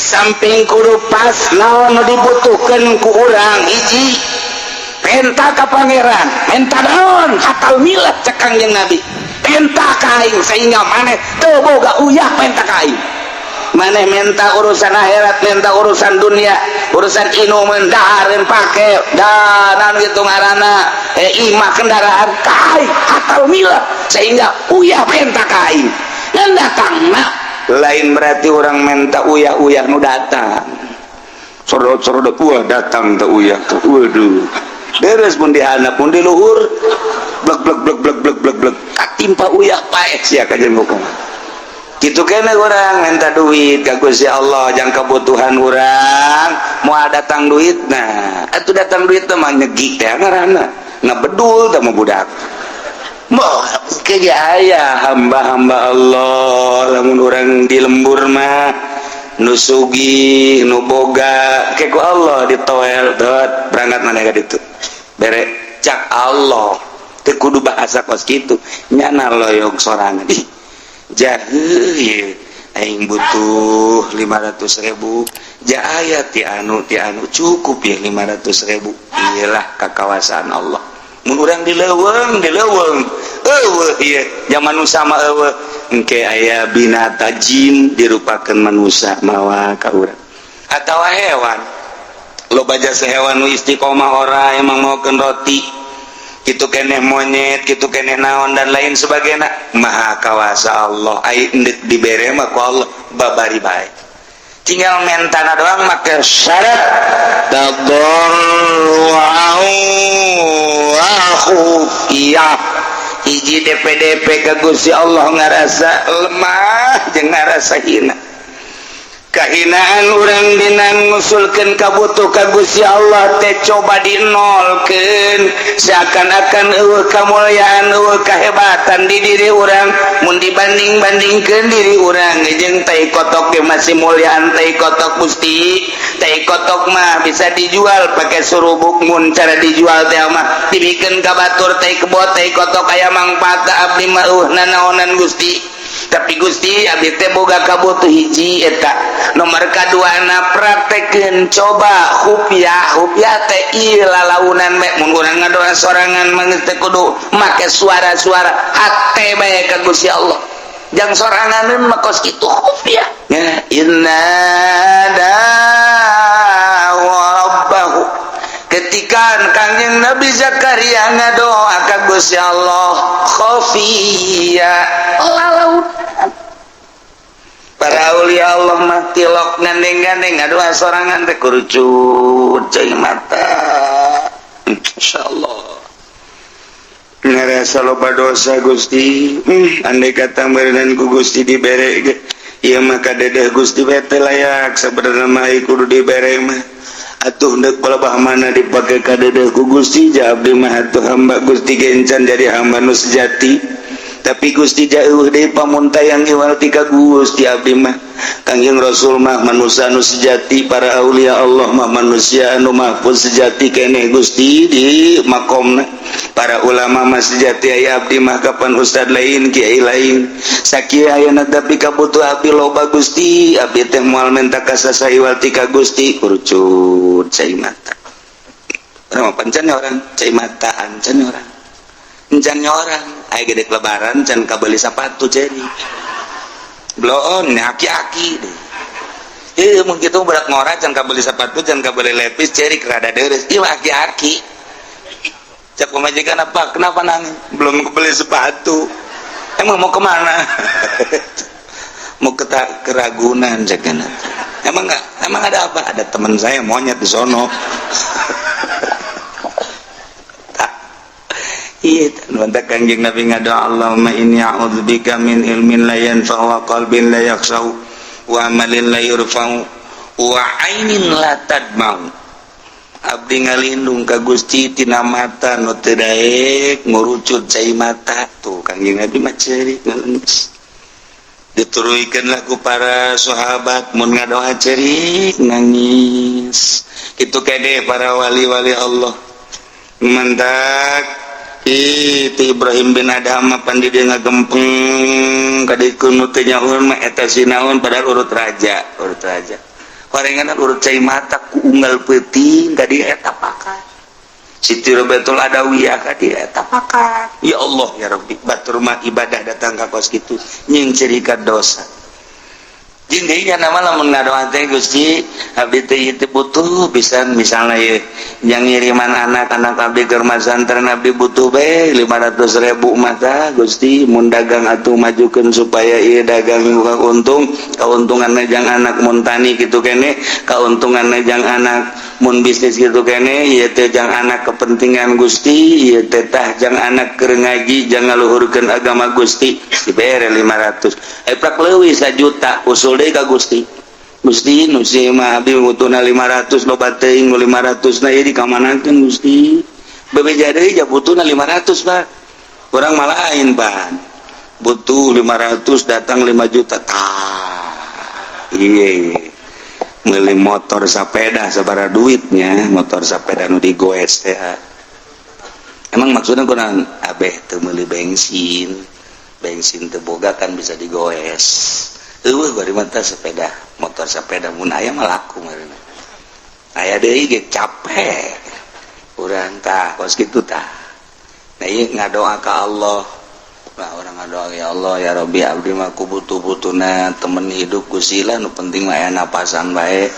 samping kudu pas naon dibutuhkeun ku urang hiji penta ka pangeran menta naon hatal milat cek Kangjeng Nabi penta kain sehingga maneh teu boga uyah penta kain maneh menta urusan akhirat menta urusan dunia urusan inu mendahareun pake dan gitu ngaranna imah kendaraan kain hatal milat sehingga uyah penta kain ngan datangna lain berarti orang minta uyah-uyah nu datang sorot-sorot uyah datang teu uyah tuh waduh beres pun dihandap pun di luhur blek katimpa uyah paeh sia kajian hukum kitu kene urang minta duit ka Gusti Allah jang kebutuhan urang moal datang duit nah atuh datang duit teh mah nyegi teh ngaranna ngabedul teh mah budak moh kaya aya hamba-hamba Allah lamun urang di lembur mah nu sugih nu boga ke ku Allah ditoel dot berangkat maneh ka ditu bere cak Allah teu kudu bahasa kos kitu nyana loyog sorangan ih jaheuh ieu aing butuh 500.000 ja aya ti anu cukup ya 500.000 iyalah kakawasan Allah mun urang dileuweung eueuh ieu zaman nu sama eueuh engke aya binata jin dirupakeun manusia mawa ka urang atawa hewan loba jasa hewan nu istiqomah ora emang mokeun roti kitu keneh monyet kitu keneh naon dan lain sebagainya maha kawasa Allah ai endit dibere mah ku Allah babari bae tinggal mentana doang make syarat tadarru'u wa khufiyah hiji DP ka Gusti Allah ngarasa lemah jeung ngarasa hina kahinaan urang dina ngusulkeun kabutuh ka Gusti Allah teh coba dinolkeun seakan-akan eueuh kamulyaan eueuh kahebatan di diri urang mun dibanding-bandingkeun diri urang jeung tai kotok ge masih mulyaan tai kotok Gusti tai kotok mah bisa dijual pakai surubuk mun cara dijual teh mah dibikeun ka batur tai kebo tai kotok aya mangpaat abdi mah nanaonan Gusti tapi Gusti abdi teh boga kabutuh hiji eta nomor kaduana praktekeun coba khufyah teh ieu lalaunan we mun urang ngadoa sorangan mah teh kudu make suara-suara hate bae ka Gusti Allah jang soranganeun mah kos kitu khufyah inna da rabbahu ketika Kangjeng Nabi Zakaria ngadoa ka Gusti Allah khafiyah lalaunan para aulia Allah mah tilok gandeng-gandeng ngadoa sorangan teh kurucut cai mata insyaallah ngarasa loba dosa Gusti andai kata meureun ku Gusti dibere ge ieu mah kadedeh Gusti bete layak sabenerna mah kudu dibere mah atuh hendak pelebah mana dipake kadedeh ku Gusti ja abdi mah atuh hamba Gusti gencan jadi hamba nu sejati tapi Gusti jauh deui pamuntayang iwal ti ka Gusti abdi mah Kangjeng Rasul mah manusia nu sejati para aulia Allah mah manusia anu mahfuz sejati keneh Gusti di makomna para ulama mah sejati aya abdi mah kapan ustad lain kiai lain sakieu ayeuna tapi kabutuh abdi loba Gusti abdi teh moal menta kasasa iwal ti ka Gusti kurucut cai mata urang pancan orang cai mata ancan orang encan orang aya gede lebaran can kabeli sapatu jadi bloon aki-aki deh mun kitu berat ngora can kabeli sapatu can kabeli lepis cerik rada deres ieu aki-aki cak pemajikan apa kenapa nangis belum kebeli sepatu emang mau kemana mau ke Ragunan cakana emang ada apa ada teman saya monyet di sono iya nontak Kangjeng Nabi ngadoa Allahumma inni a'udzubika min ilmin la yanfa'u wa qalbin la yakhsha'u wa amalin la yurfa'u wa ainin la tadma'u abdi ngalindung ka Gusti tina mata nu teu daek ngurucut cai mata tuh Kangjeng Nabi mah ceurik ngeungeus dituruykeun lah ku para sahabat mun ngadoa ceurik nangis kitu kade para wali-wali Allah mantak itu Ibrahim bin Adham pandi dia ngagempeng kadikun nu teu nyahoeun mah eta sinaon padahal urut raja Parengan urut cai mata ku unggal peuting ka dieu eta pakat. Siti Robetul Adawiyah ka dieu eta pakat. Ya Allah ya Rabbi, batur mah ibadah datang ka kos kitu nying cerika dosa. Jeung deui nya nama lamun ngadoa teh Gusti, abdi teh ieu butuh pisan misalna ye yang ngiriman anak-anak abdi keur masantren abdi butuh bae 500.000 mah tah Gusti mun dagang atuh majukeun supaya ieu dagang buka untung, kauntunganna jang anak mun tani kitu kene, kauntunganna jang anak mun bisnis kitu kene, ieu teh jang anak kepentingan Gusti, ieu teh tah jang anak keur ngaji, jang ngaluhurkeun agama Gusti, dibere 500. Eprak leuwih 1 juta usul deui ka Gusti. Gusti nu si mah abdi butuhna 500 loba teuing nu 500 na ieu dikamanakeun Gusti. Bebeja deui ja butuhna 500 Pak. Urang mah lain Pak. Butuh 500 datang 5 juta. Tah. Iye. Meuli motor sapeda sabaraha duitnya, motor sapeda nu digoes teh. Emang maksudna kunaon? Abeh teu meuli bensin. Bensin teu boga kan bisa digoes. Eueuh bari mah sepeda, motor sepeda mun aya mah laku ngaranna. Aya deui ge capek. Urang tah kos kitu tah. Nah ieu ngadoa ka Allah. Nah orang ngadoa ya Allah ya Rabbi abdi mah ku butuh-butuhna temen hidup Gusti lah nu penting mah aya napasan bae.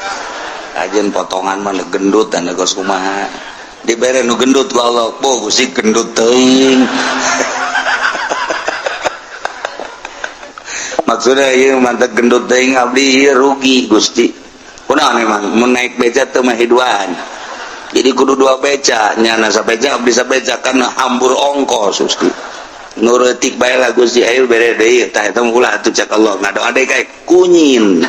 Ajeun potongan mah gendut dan geus kumaha. Dibere nu gendut ku Allah, po Gusti gendut teuing. Maksudnya ieu mantep gendut teuing abdi ieu rugi Gusti. Kunaon emang mun naik beca teu mah hiduan. Jadi kudu 2 beca, nyana sabeca abdi sabeca kan hambur ongkos Gusti. Nu reutik bae lah Gusti ayeuna bere deui tah eta mah ulah atuh cak Allah ngadoa deui kae kunyin.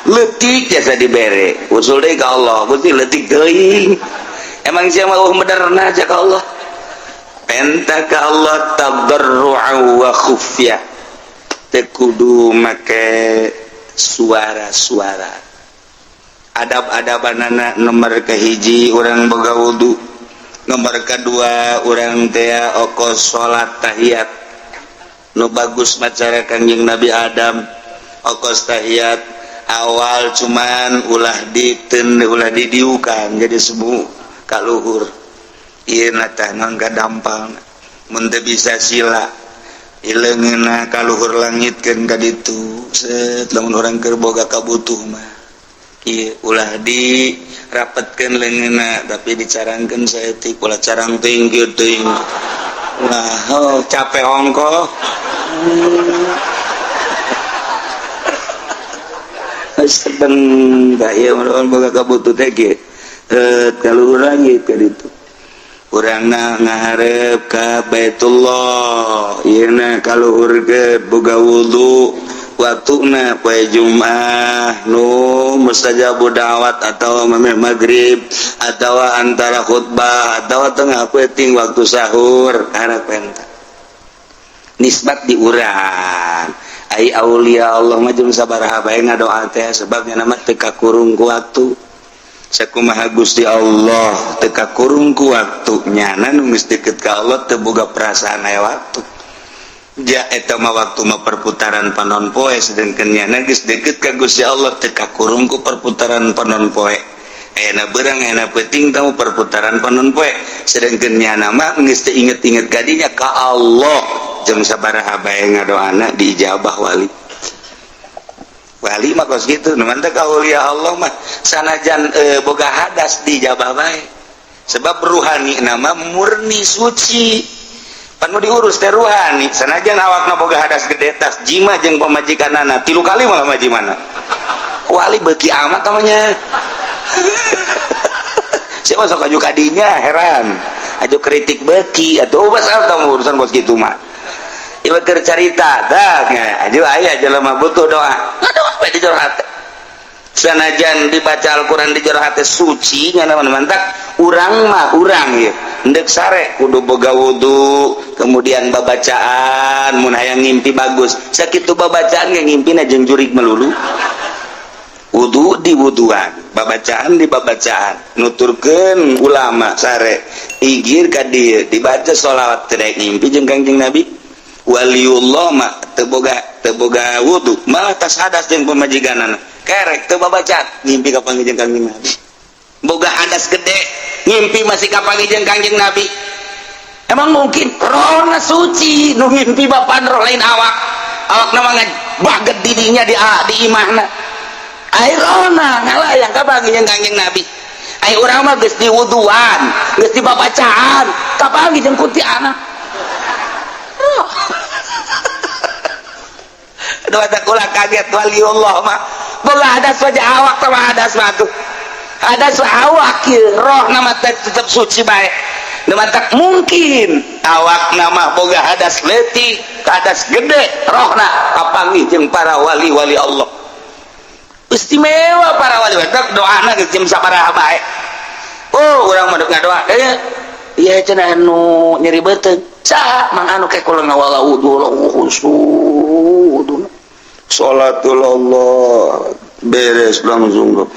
Leutik jasa dibere. Usul deui ka Allah, Gusti leutik teuing. Emang sia mah benerna cak Allah. Penta ka Allah tadarru'an wa khufyah. Kudu make suara-suara adab-adabanana. Nomor kahiji urang boga wudu, nomor kedua urang teh okos salat tahiyat nu bagus macara Kangjeng Nabi Adam okos tahiyat awal cuman ulah didiukan jadi semu kaluhur ieu tah ngangga dampal mun teu bisa sila ileungeunna kaluhur langitkeun ka ditu set lamun urang keur boga kabutuh mah ieu ulah dirapetkeun leungeunna tapi dicarangkeun saeutik ulah carang teuing kieu teuing ulah capek ongko sedeng da ieu mun boga kabutuh teh ge kaluhur langit ka ditu. Urangna ngaharep ka Baitullah ieuna kaluhurkeun boga wudu waktuna poe Jumat nu mustajabu da'wat atawa mameh magrib atawa antara khutbah atawa tengah peuting waktu sahur harapan nisbat di urang ai aulia Allah mah jeung sabaraha bae ngadoa teh sebabnya nama teu kakurung ku waktu. Sakumaha Gusti Allah teu kakurung ku waktu nyana nu geus deukeut ka Allah teu boga perasaan aya waktu. Ja eta mah waktu mah perputaran panon poe sedengkeun nyana geus deukeut ka Gusti Allah teu kakurung ku perputaran panon poe. Ayeuna beurang ayeuna peuting tamu perputaran panon poe sedengkeun nyana mah geus teu inget-inget ka dinya ka Allah jeung sabaraha bae ngadoana diijabah wali. Wali mah kos gitu, numan teh kaulia Allah mah sanajan boga hadas dijabah bae. Sebab ruhani nama murni suci. Pan nu diurus teh ruhani, sanajan awakna boga hadas gede tas jima jeung pamajikanana 3 kali malah majimana. Wali beuki amat namanya. Siapa sok aju kadinya heran. Aju kritik beuki atuh basal tamu urusan kos gitu mah. Ieu keur carita dah aju aya jelema butuh doa. Ngadoa bae di jero hate. Sanajan dibaca Al-Qur'an di jero hate suci nya mantak urang mah urang ieu. Endek sare kudu boga wudu, kemudian babacaan mun hayang ngimpi bagus. Sakitu babacaan ge ngimpina jeung jurig melulu. Wudu di wuduan, babacaan di babacaan. Nuturkeun ulama sare igir ka dieu dibaca sholawat teh ngimpi jeung Kangjeng Nabi. Waliullah mah teu boga wudu malah tas hadas jeung pamajikanana kerek tuh babacan ngimpi ka panggieun Kangjeng Nabi boga hadas gede ngimpi masih ka panggieun Kangjeng Nabi emang mungkin rohna suci nu ngimpi bapan roh lain awak nama baget didinya di imahna ai rohna ngalayang ka panggieun Kangjeng Nabi ai urang mah geus diwuduan geus dibabacaan ka panggieun kuntilanak doa tak ulah kaget waliullah mah boga hadas wajah awak sama hadas mah tuh hadas awak kieu roh nama tetep suci bae nama tak mungkin awak nama boga hadas leutik hadas gede rohna kapanggih jeung para wali-wali Allah istimewa para wali tak doana geus jam sabaraha bae oh urang mah ngadoa ieu cenah anu nyeri beuteung saha mang anu ke kula ngawala wudu wudu sholatul Allah beres langsung tuh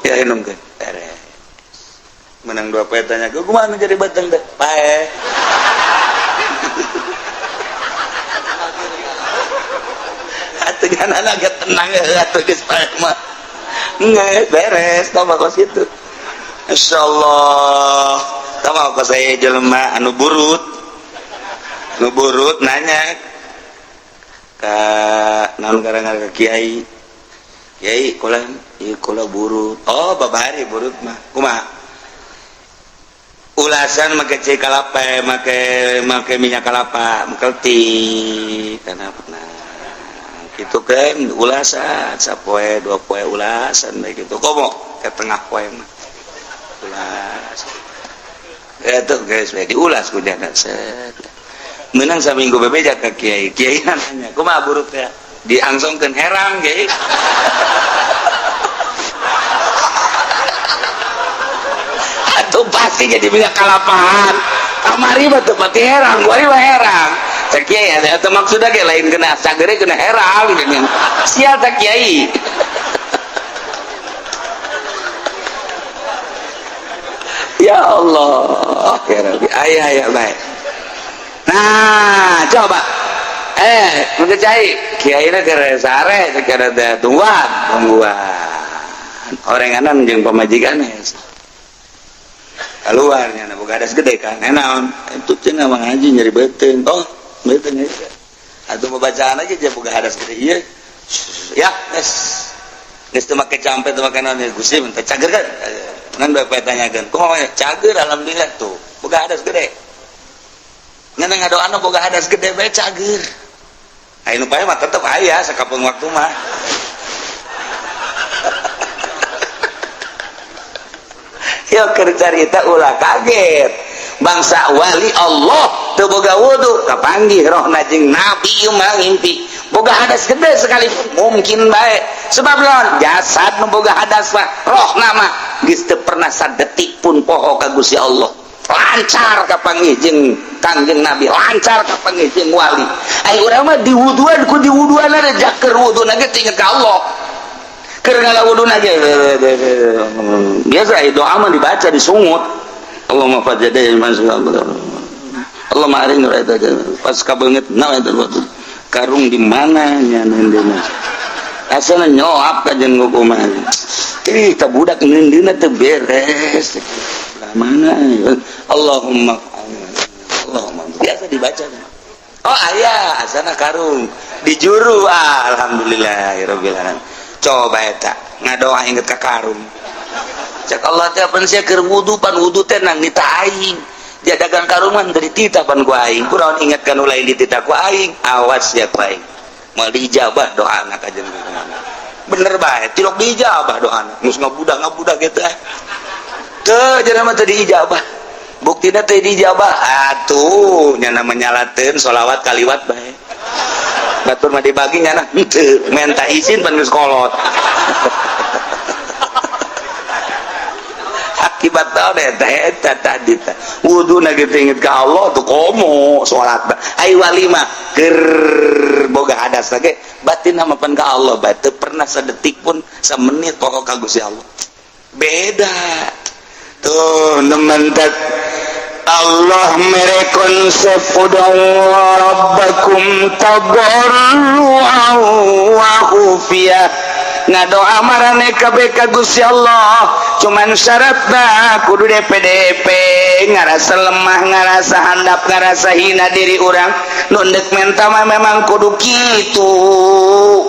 ya inum kan beres menang dua petanya gue kumaha jadi batang teh pae atuh jangan agak tenang atuh geus pae mah nggak beres tambah kos itu insyaallah tambah kos saya jelema anu burut nanya ka naon ngaranna ka kiai kula burut oh babari burut mah kumaha ulasan make cai kalapa make minyak kalapa mengkelti kana kitu kan ulasan sapoe dua poe ulasan bae kitu komo ke tengah poe mah ulas eta guys bae diulas ku jangan set menang saminggu bebeja ke kiai nanya kumaha burut teh diangsongkeun herang kiai atuh pasti jadi minyak kalapahan kamari mah teu pati herang gua mah herang cek kiai eta maksudna ge lain kena sagere kena herang gitu sia teh kiai ya Allah ya Rabbi aya bae. Nah, coba mengecai kiaina keur sare keur ada tungguan orenganan jeung pamajikan keluarnya na boga hadas gede kan naon itu cenah mah ngaji nyeri beuteung oh beuteung ya atuh babacaan aja boga hadas gede ieu ya geus teu make campe teu make naon Gusti teh cager kan ngan bae tanyakeun kumaha cager alhamdulillah tuh boga hadas gede ngan ngadoana boga hadas gede bae cager anu bae mah tetep aya sakapeung waktu mah yo keur carita ulah kaget bangsa wali Allah teu boga wudu kapanggih rohna jeung nabi ieu mah ngimpi boga hadas gede sekalipun mungkin bae sebab lawan jasad nu boga hadas mah rohna mah geus teu pernah sadetik pun poho ka Gusti Allah lancar kapanggih jeung Kangjeng Nabi lancar kapanggih jeung wali ai urang mah diwuduan ku diwuduan aja keur wuduna ge inget ka Allah keur ngalawuduna ge biasa doa mah dibaca disungut Allahumma fajadai Allah maring eta pas kabeungeut naon eta karung di mana nya nendena asana nyoap ka jeung ngukuman ih ta budak ngendeuna teu beres mana Allahumma biasa dibaca oh aya asana karung di juru alhamdulillahirabbil alamin coba eta ngadoa inget ka karung cek Allah teh pan sia keur wudu pan wudu teh nang nita aing dia dagang karung mah dari tita pan ku aing kunaon ingatkan ulah di tita ku aing awas ya ku aing moal diijabah doana ka jeung bener bae tilok diijabah doana geus ngabudak kitu teu jangan mah teu diijabah buktina teu diijabah atuh nya menyalateun sholawat kaliwat bae batur mah dibagi nya teu minta izin pan geus kolot akibat tahu deh tadi wuduna gitu inget ka Allah tuh komo sholat ai wali mah keur boga hadas lagi batin nama pan ka Allah bae teu pernah sadetik pun samenit pokok ka Gusti Allah beda tuh nemen Allah mere konsep ud'u rabbakum tadarruan wa khufiyah ngadoa marane kabeh ka Gusti Allah cuman syaratna kudu DPDP ngarasa lemah ngarasa handap ngarasa hina diri urang nu deuk menta mah memang kudu kitu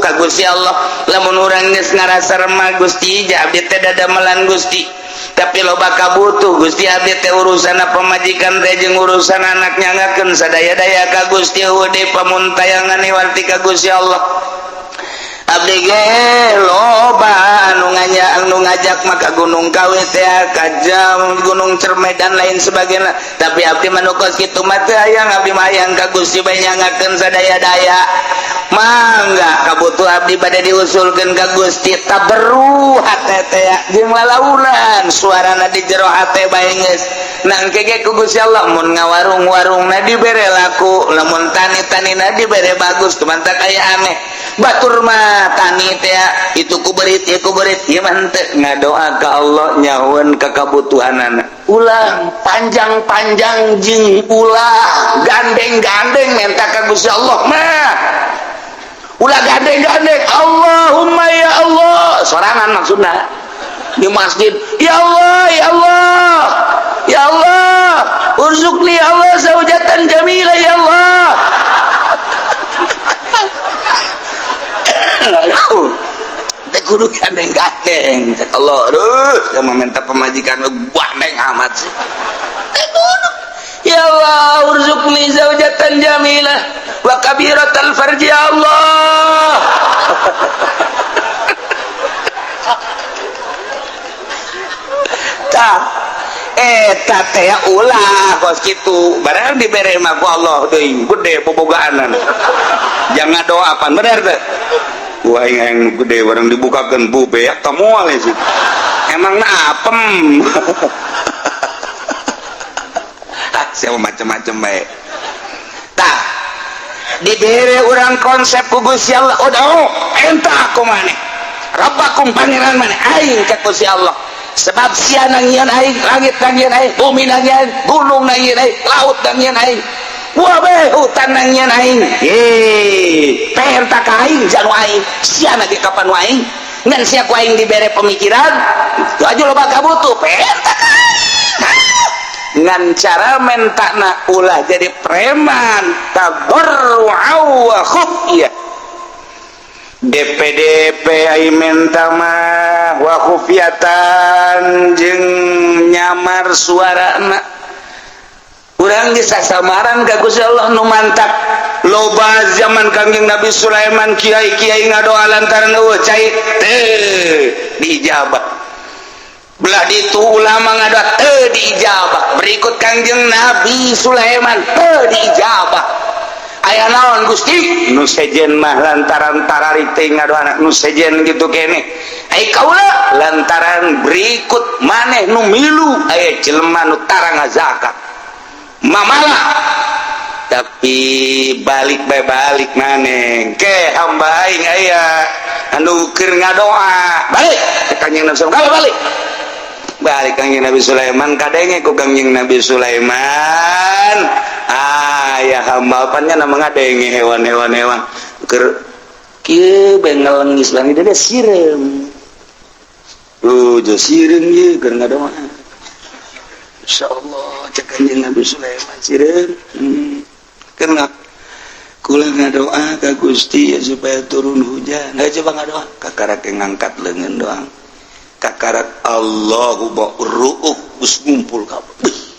ka Gusti Allah lamun urang geus ngarasa remah Gusti abdi teh dadamelan Gusti tapi loba kabutuh Gusti abdi teh urusan pamajikan teh jeung urusan anak nyangakeun sadaya-daya ka Gusti eueuh pamuntayangan warti ka Gusti Allah abdi ge loba anu ngajak maka Gunung Kawi teh ka Gunung Cermai dan lain sebagainya tapi abdi manukos kitu mah teu hayang abdi mah hayang ka Gusti bae nyangakeun sadaya-daya mangga kabutuh abdi bade diusulkeun ka Gusti taberu hate teh jeung lalaunan suarana di jero hate bae geus nangkege ku Gusti Allah mun ngawarung-warungna dibere laku lamun tani-tanina dibere bagus cuman tak aya aneh batur mah tani teh itu kuberit ieu kuberit ieu mah henteu ngadoa ka Allah nyahoeun ka kabutuhanana ulang panjang-panjang jeung ulah gandeng-gandeng minta ka Gusti Allah mah ulah gandeng-gandeng Allahumma ya Allah sorangan maksudna di masjid ya Allah ya Allah ya Allah urzuqni ya Allah zaujatan jamilah ya Allah teh kudu gandeng-gandeng Allah aduh yang meminta pemajikan gandeng amat sih teh kudu ya Allah urzuqni zaujatan jamilah wa kabiratal farji ya Allah tah eta teh ulah kos kitu barang dibere mah ku Allah deui gede bobogaan jangan doapan bener teh wah yang gede barang dibukakeun bu beak teh moal sih emang apem siapa macam-macam baik tah dibere urang konsep ku Gusti Allah ud'u entah aku maneh rabbakum pangeran maneh aing ka Gusti Allah sebab sia nangieun aing langit nangieun aing bumi nangieun gunung nangieun aing laut nangieun aing wae hutan nangieun aing perintah ka aing janu aing sia na ge kapan wae ngan sia ku aing dibere pemikiran tu aja loba kabutuh perintah ka aing ngan cara mentakna ulah jadi preman tabarru'an wa khufiyah DPDP ai menta mah wa khufiyatan jeung nyamar suarana urang geus sasamaran ka Gusti Allah nu mantak loba zaman Kangjeng Nabi Sulaiman kiai-kiai ngadoa lantaran eueuh cai teu diijabah belah ditu ulama ngadoa teu diijabah berikut Kangjeng Nabi Sulaiman teu diijabah aya naon Gusti nu sejen mah lantaran tararik teh ngadoa nu sejen kitu kene ai kaula lantaran berikut maneh nu milu aya jelema nu tara ngazakat mamala tapi balik bae balik maneh ke hamba aing aya anu keur ngadoa balik ka Kangjeng Nabi Sulaiman balik balik Kangjeng Nabi Sulaiman kadenge ku Kangjeng Nabi Sulaiman ya hamba apanya nama ngadenge hewan-hewan keur kieu bengel ngeus langit dia sirem jo sirem ye keur ngadoa insyaallah cek Kangjeng Nabi Sulaiman sirem keur kula ngadoa ka Gusti ya supaya turun hujan coba ngadoa kakarak ngangkat leungeun doang kakarak Allahu ba'ru'uk us ngumpul kabeh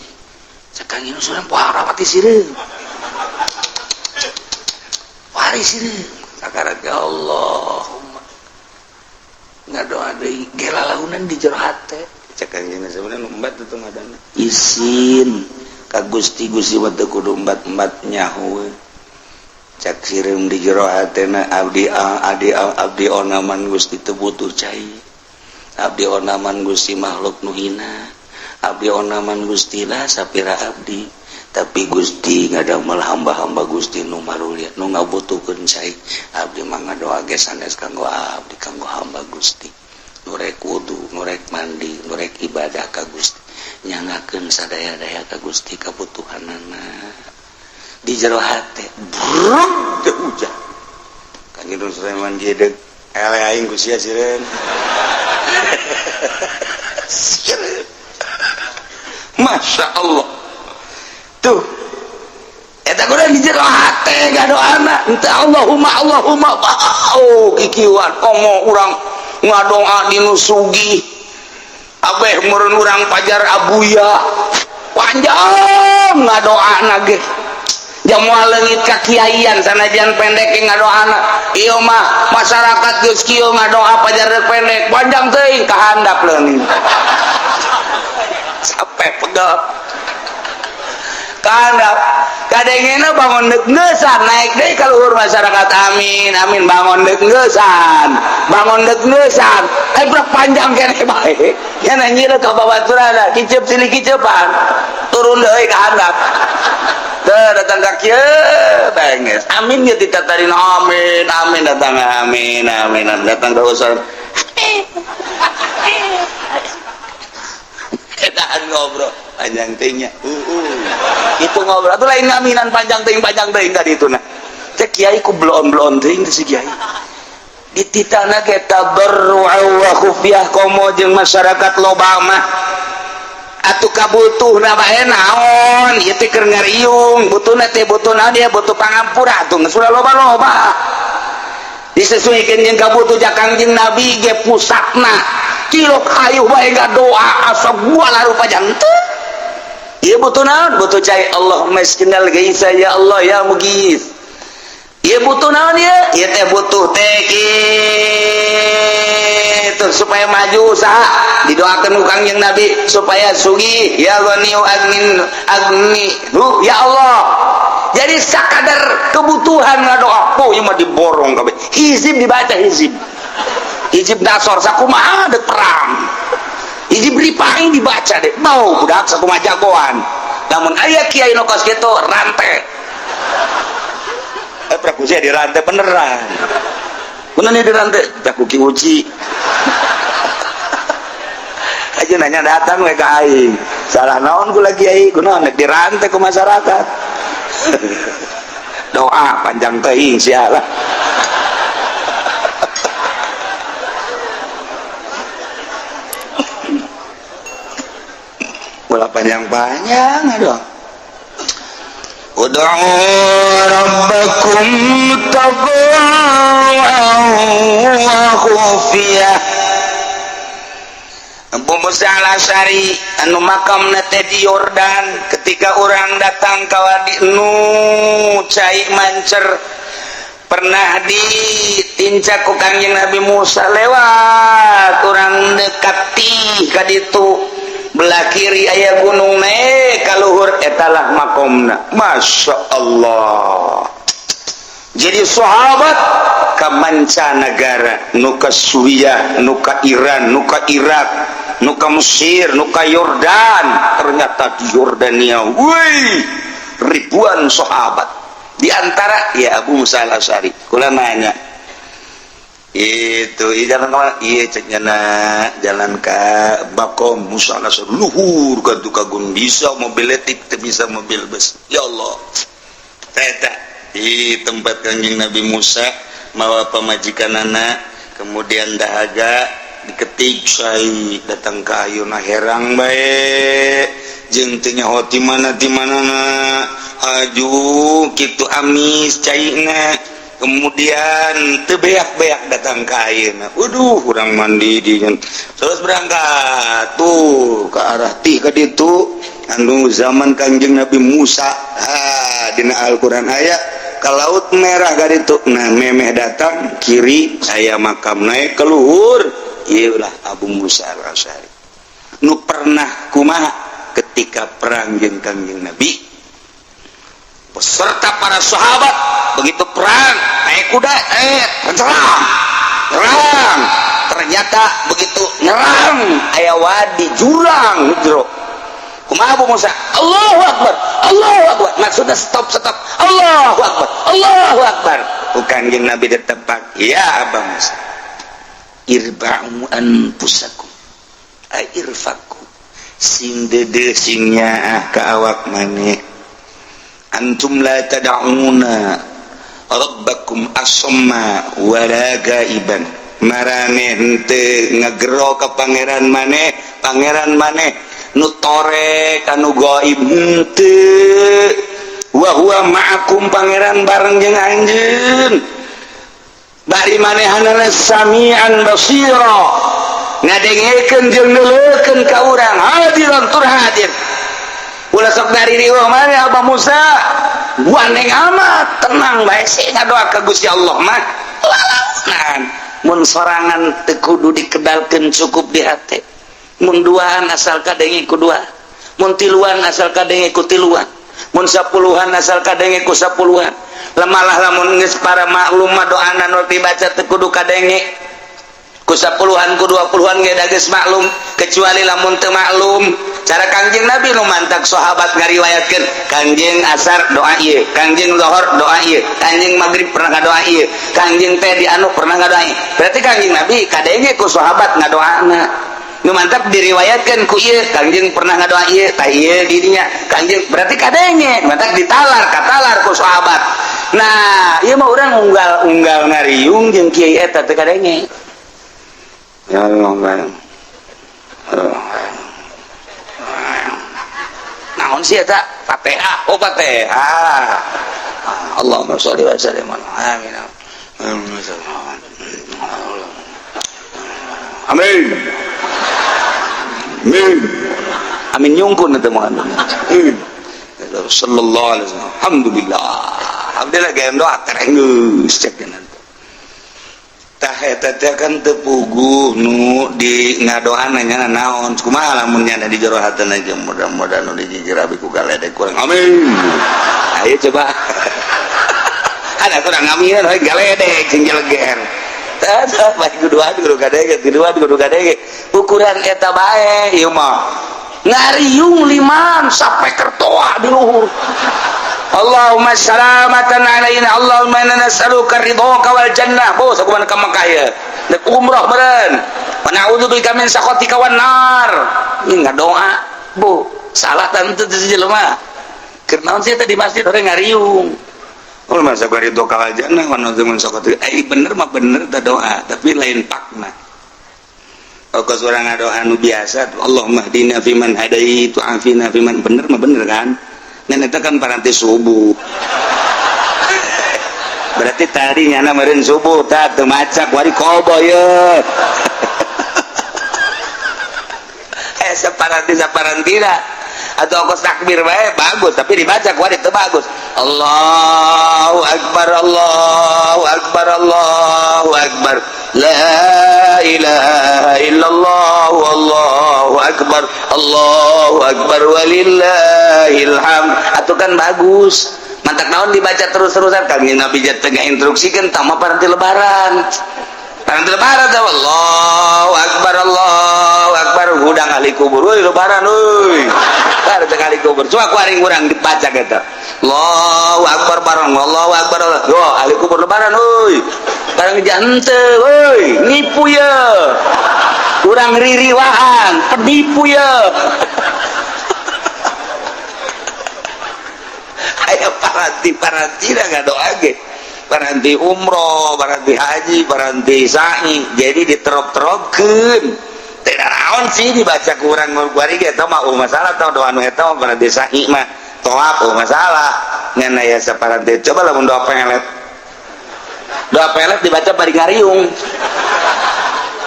sakangin surang pohara pati sireum wari sireum kakarak ya Allahumma ngadoa deui gelalaunan di jero hate sakangin sebenarnya umbat itu ngadana izin ka Gusti teu kudu umbat-umbat nyaho cak sireum di jero hatena abdi onaman Gusti teu butuh cai abdi onaman Gusti makhluk nu hina abdi onaman Gusti lah sapira abdi tapi Gusti ngadamel hamba-hamba Gusti nu marulia nu ngabutuhkeun cai abdi mah ngadoa ge sanes kanggo abdi kanggo hamba Gusti nurek wudu, nurek mandi, nurek ibadah ka Gusti, nyangakeun sadaya-daya ka Gusti kabutuhanana di jero hate brung teu hujan Kanjeng Sulaiman gedeg ele aing ku sia sireun Masya Allah tuh eta kudu di jero hate gadoana ente Allahumma kikieuan komo urang ngadoa dinu sugih abeh meureun urang pajar abuya panjang ngadoana ge jamual leungit ka kiaian sanajan pendek ngadoana ieu mah masyarakat geus kieu ngadoa pajar pendek panjang teuing ka handap leungit sampai pegel kahandap kadengena bangun deuk-neusan naik deui ka luhur masyarakat amin amin bangun deuk-neusan brek panjang keneh bae nya nyireuk ka babaturana kicep sini kicepan turun deui ka handap teu datang ka kieu beres amin ge ditatarina amin datang amin datang ka usaha edan ngobrol panjang teuingnya itu ngobrol atuh lain ngaminan panjang teuing ka dituna teh kiai ku blon teuing si kiai dititana ge tabarru wa khufiyah komo jeung masyarakat loba mah atuh kabutuhna bae naon ieu teh keur ngariung butuhna teh butuh naon dia butuh pangampura atuh geus loba-loba disesuaikeun jeung kabutuh Kangjeng Nabi ge pusatna cilok hayuh bae doa asa buala rupa jantung ieu butuh naon butuh cai Allahumma isqinal gaitsa ya Allah ya mughis ieu butuh naon ieu teh butuh teh kitu supaya maju saha didoakeun ku Kangjeng Nabi supaya sugih ya ghaniyu agni ya Allah jadi sakadar kebutuhan ngadoa ieu mah diborong kabeh hizib dibaca hizib dasor sakumaha deuk perang hizib ripaing dibaca deh mau budak sakumaha jagoan namun aya kiai nu kos kitu rante praku sia dirante beneran bener dirante praku ki uji aja nanya datang we ka aing salah naon ku lagi kiai kunaon dirante ku masyarakat doa panjang teuing sia lah bola panjang-panjang aduh ud'u rabbakum tadarruan wa khufiyah Abu Musa al-Asy'ari anu makamna teh di Yordan ketika orang datang ka wadi nu cai mancer pernah ditincak ku Kangjeng Nabi Musa lewat orang dekati ka ditu belah kiri aya gunung naik kaluhur etalah makomna Masya Allah jadi sahabat ka mancanagara nu ka Suriah nu ka Iran nu ka Irak nu ka Mesir nu ka Yordan ternyata di Yordania wih ribuan sahabat di antara ya Abu Musa al-Asy'ari kula nanya itu jalan kemana iya ceknya jalan ke Bakom Musa al-Asy'ari luhur ka gun bisa mobil etik bisa mobil bus ya Allah teta di tempat Kanjeng Nabi Musa mawa pamajikanana kemudian dahaga diketik sai datang ke ayeuna herang bae jeung teu nyaho ti mana aju kitu amis caina kemudian tebeak-beak datang ke ayeuna urang mandi di terus berangkat tuh ke arah ka ditu anu zaman Kanjeng Nabi Musa dina Al-Qur'an aya ka laut merah ka ditu nah memeh datang kiri aya makam naik ke luhur ieu lah Abu Musa al-Asy'ari nu pernah kumaha ketika perang jeung Kanjeng Nabi beserta para sahabat begitu perang naik kuda nyerang ternyata begitu nyerang aya wadi jurang jero kumaha Abu Musa Allahu Akbar maksudnya stop Allahu Akbar Kanjeng Nabi ditepak ya Abu Musa irba'u anfusakum irfaku sing dede sing nyaah ka awak maneh antum la tad'una rabbakum asamma wala gaiban maraneh henteu ngagero ka pangeran maneh nu torek anu gaib henteu wa huwa ma'akum pangeran bareng jeung anjeun bari manehanana samian basira ngadengekeun jeung neuleukeun ka urang hadiran tur hadir ulah sok dari riweuh mah Abah Musa waneng amat tenang bae sih ngadoa ka Gusti Allah mah lalaunan mun sorangan teu kudu dikedalkeun cukup di hate mun duaan asal kadenge ku dua mun tiluan asal kadenge ku tiluan mun sapuluhan asal kadenge ku sapuluhan lemalah lamun geus para maklum mah doana nu dibaca teu kudu kadenge ku sapuluhan ku 20-an ge da geus maklum kecuali lamun teu maklum cara Kangjeng Nabi nu mantak sahabat ngariwayatkeun Kangjeng asar doa ieu Kangjeng zuhur doa ieu Kangjeng magrib pernah ngadoa ieu Kangjeng teh di anu pernah ngadoa ieu berarti Kangjeng Nabi kadenge ku sahabat ngadoana nu mantap diriwayatkeun ku ieu Kangjeng pernah ngadoa ieu tah ieu di dinya Kangjeng berarti kadenge mantap ditalar katalar ku sahabat nah ieu mah urang unggal ngariung jeung kiai eta teh kadenge ya Allah naon sih eta Fatihah oh Fatihah Allahumma sholli wa sallim amin amin amin amin nyungkun eta mah sallallahu alaihi wasallam alhamdulillah gayam doa tereng geus cek tah eta teh kan teu puguh nu di ngadoana nya naon kumaha lamun nya di jero hatena jeung mudah-mudahan nu dijijir abi ku galedek kurang amin ayo coba ada kurang amin we galedek jeung jeleger tah bae kudu kadege ukuran eta bae ieu mah ngariung liman sampai kertoa di luhur Allahumma salamatan alaina Allahumma inna nas'aluka ridhaka wal jannah bos aku mana ka Makkah ya nek umrah meureun wa na'udzubika min sakhatika wan nar ini ngadoa bu salah tante teh jelema keur naon sih teh di masjid orang ngariung ul masa ridhaka wal jannah wa na'udzubika min sakhatika bener mah bener teh doa tapi lain pakna kalau seorang ngadoa anu biasa Allahumma hdina fiman hadait wa afina fiman bener mah bener kan dan itu kan paranti subuh berarti tadi nyana meureun subuh tak teu macak wari kobo ye saparantina atau kos takbir bae bagus tapi dibaca wari teu bagus Allahu akbar Allahu akbar Allahu akbar la ilaha illallah wallahu akbar walillahil hamd atuh kan bagus mantak naon dibaca terus-terusan Kangjeng Nabi teh instruksikeun tama paranti lebaran teh Allahu akbar hudang ahli kubur euy lebaran euy bar teh ahli kubur coba kuaring urang dibaca eta Allahu akbar bareng Allahu akbar yo ahli kubur lebaran euy bareng janteu euy nipu ye urang ririwaan penipu ye aya paranti ngadoa ge paranti umroh, paranti haji, paranti sa'i jadi diterop-teropkeun teh naon sih dibaca ku urang kuari ge eta mah masalah tah doa nu eta mah paranti sa'i mah toap masalah ngan aya saparanti coba lamun doa pelet dibaca bari ngariung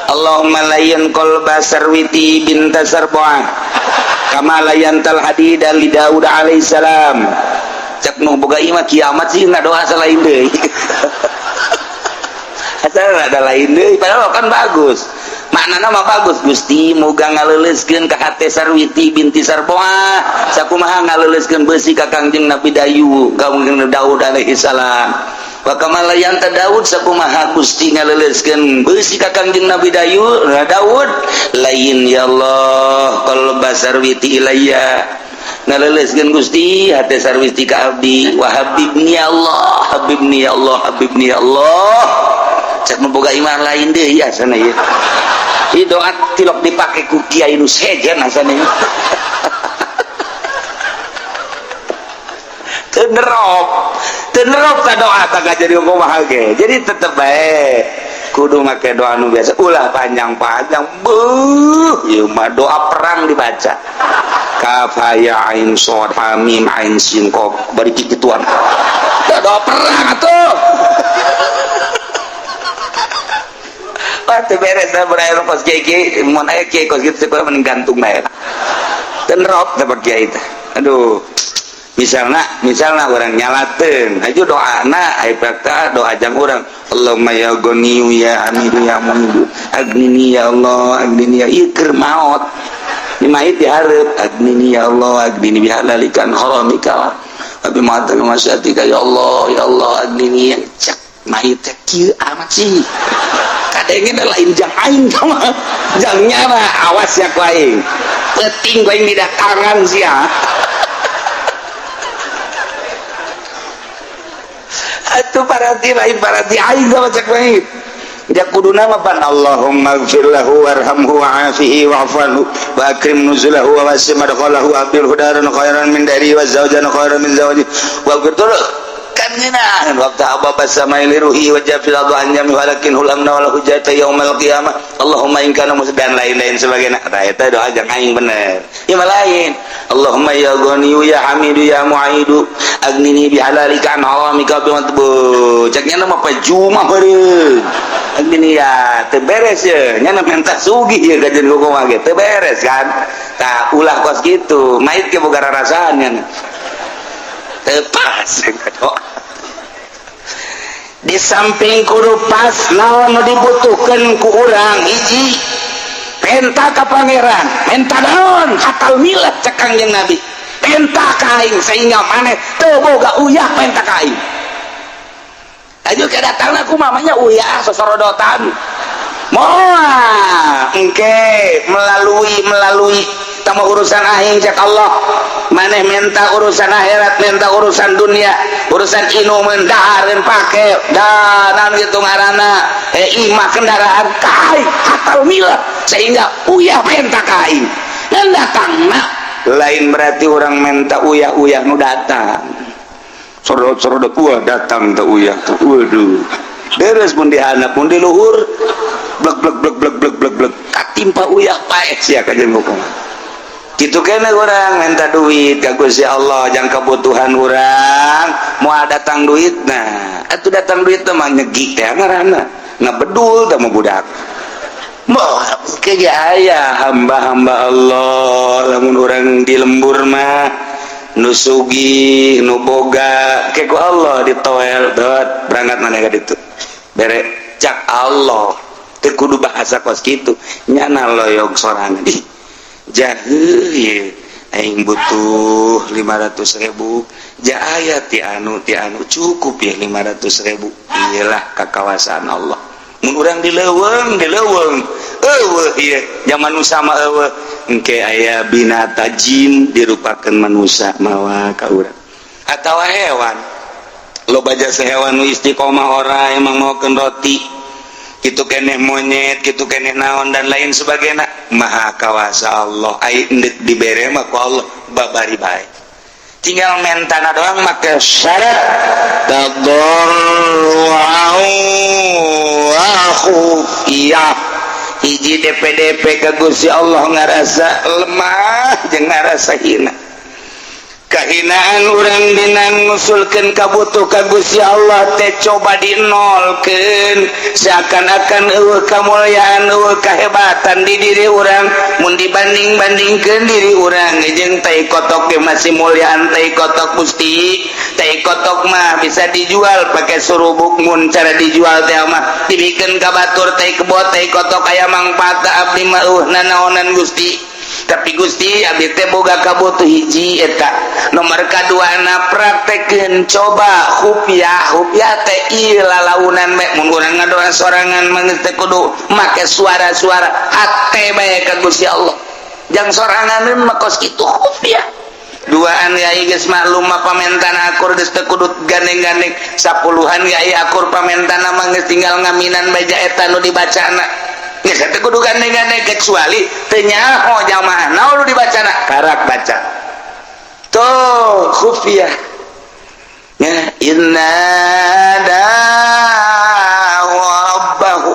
Allahumma layyan qalba sarwiti binta sarboa kama layyantal hadida li Daud alaihi salam cek nu boga imah kiamat sih ngadoa selain deui asal ada lain deui padahal kan bagus maknana mah bagus Gusti muga ngaleuleskeun ka hate Sarwiti binti Sarboa sakumaha ngaleuleskeun beusi ka Kangjeng Nabi Dayu Kangjeng Daud alaihi salam wa kama layanta Daud sakumaha Gusti ngaleuleskeun beusi ka Kangjeng Nabi Daud lain ya Allah qalba Sarwiti ilayya ngaleuleskeun Gusti hate Sarwiti ka abdi wa habibni ya Allah cek memboga iman lain deh ya sana ya. Ini doa tilok dipakai ku kiai nu sejen asana ya. Tenerop ta doa tak jadi kumaha ge. Jadi tetep bae kudu make doa nu biasa ulah panjang-panjang ieu mah doa perang dibaca kaf ha ya ain shad ha mim ain sin qaf bari kituan doa perang atuh. Pasti beres dah berair kos kiai mun aya kiai kos kitu teh mending gantung bae tenerop dapat kiai teh aduh. Misalna orang nyalaten aja doana aya praktek doa jang orang Allahumma ya ghaniyu ya hamidu ya mu'idu agnini ya Allah agnini ya ikir maut di mait dihareup agnini ya Allah agnini bihalalikan haramika abi ma'atan masyatika ya Allah agnini ya cak mait teh kieu amat sih kadenge lain jang aing mah jang nyara awas ya ku aing penting ku aing didatangan sia. Atuh parati lain parati aing sama cek baik jak kuduna mah pan Allahumma ighfir lahu warhamhu wa'afihi wa'fu wa akrim nuzulahu wa wasi' madkhalahu wa abdil hudaran khairan min dari wa zawjan khairan min zawji wa qul kan ngeunaheun waqta ababa samai liruhi wa jafil adhan walakin hulamna wal hujjata yaumil qiyamah Allahumma in kana musdan lain-lain sebagainya eta eta doa jang aing bener ieu mah lain Allahumma ya ghaniyu ya hamidu ya mu'idu agnini bihalalika an haramika bi matbu ceknya mah pajuma beureun agnini ya teu beres ye nya minta sugih ye gajeun kumaha ge teu beres kan tah ulah kos kitu mait ge boga rarasaan nya teu pas di samping kudu pas naon nu dibutuhkeun ku urang hiji penta ka pangeran penta naon hatal milah cek Kangjeng Nabi penta ka aing sehingga maneh teu boga uyah penta ka aing aju kedatangna kumamanya uyah sosorodotan moal engke melalui tama urusan aing cek Allah maneh minta urusan akhirat minta urusan dunia urusan inu mendahareun pake dan gitu ngaranna imah kendaraan kain hatal milah sehingga uyah minta kain dan datangna lain berarti orang minta uyah nu datang sorot-sorot uyah datang teu uyah tuh waduh beres pun dihandap pun di luhur blek katimpa uyah paeh sia kajen hukum gitu kena orang minta duit ka Gusti Allah jang kebutuhan orang mau datang duit nah atuh datang duit mah nyegi teh ngaranna ngabedul teh mah budak moh ke aya hamba-hamba Allah lamun urang di lembur mah nu sugih nu boga ke ku Allah ditoel dot berangkat maneh ka ditu bere cak Allah teu kudu bahasa kos kitu nyana loyog sorangan jaheuh ye aing butuh 500.000 ja aya ti anu cukup ya 500.000 iyalah kakawasan Allah mun urang dileuweung eueuh ieu zaman nu sama eueuh engke aya binata jin dirupakeun manusia mawa ka urang atawa hewan loba jasa hewan nu istiqomah ora emang maokeun roti kitu keneh monyet kitu keneh naon dan lain sebagainya maha kawasa Allah ai endek dibere mah ku Allah babari bae tinggal mentana doang make syarat tadarru'u wa khufiyah hiji DP ka Gusti Allah ngarasa lemah jeung ngarasa hina kahinaan urang dina ngusulkeun kabutuh ka Gusti Allah teh coba dinolkeun seakan-akan eueuh kamulyaan eueuh kahebatan di diri urang mun dibanding-bandingkeun diri urang jeung tai kotok ge masih mulyaan tai kotok Gusti tai kotok mah bisa dijual pake surubuk mun cara dijual teh mah dibikeun ka batur tai kebot tai kotok aya mangpaatna abdi mah nanaonan Gusti tapi Gusti abdi teh boga kabutuh hiji eta nomor kaduana praktekeun coba khufyah teh ieu lalaunan me mun urang ngadoa sorangan mah teh kudu make suara-suara hate bae ka Gusti Allah jang sorangan mah kos kitu khufyah duaan yai geus maklum mah pamentana akur geus teu kudu gandeng-gandeng sapuluhan yai akur pamentana mah geus tinggal ngaminan meja eta nu dibacana geus teu kudu gandeng-gandeng kecuali teu nyaho jamaah naon nu dibacana karak baca tuh khufiyah ya inna rabbahu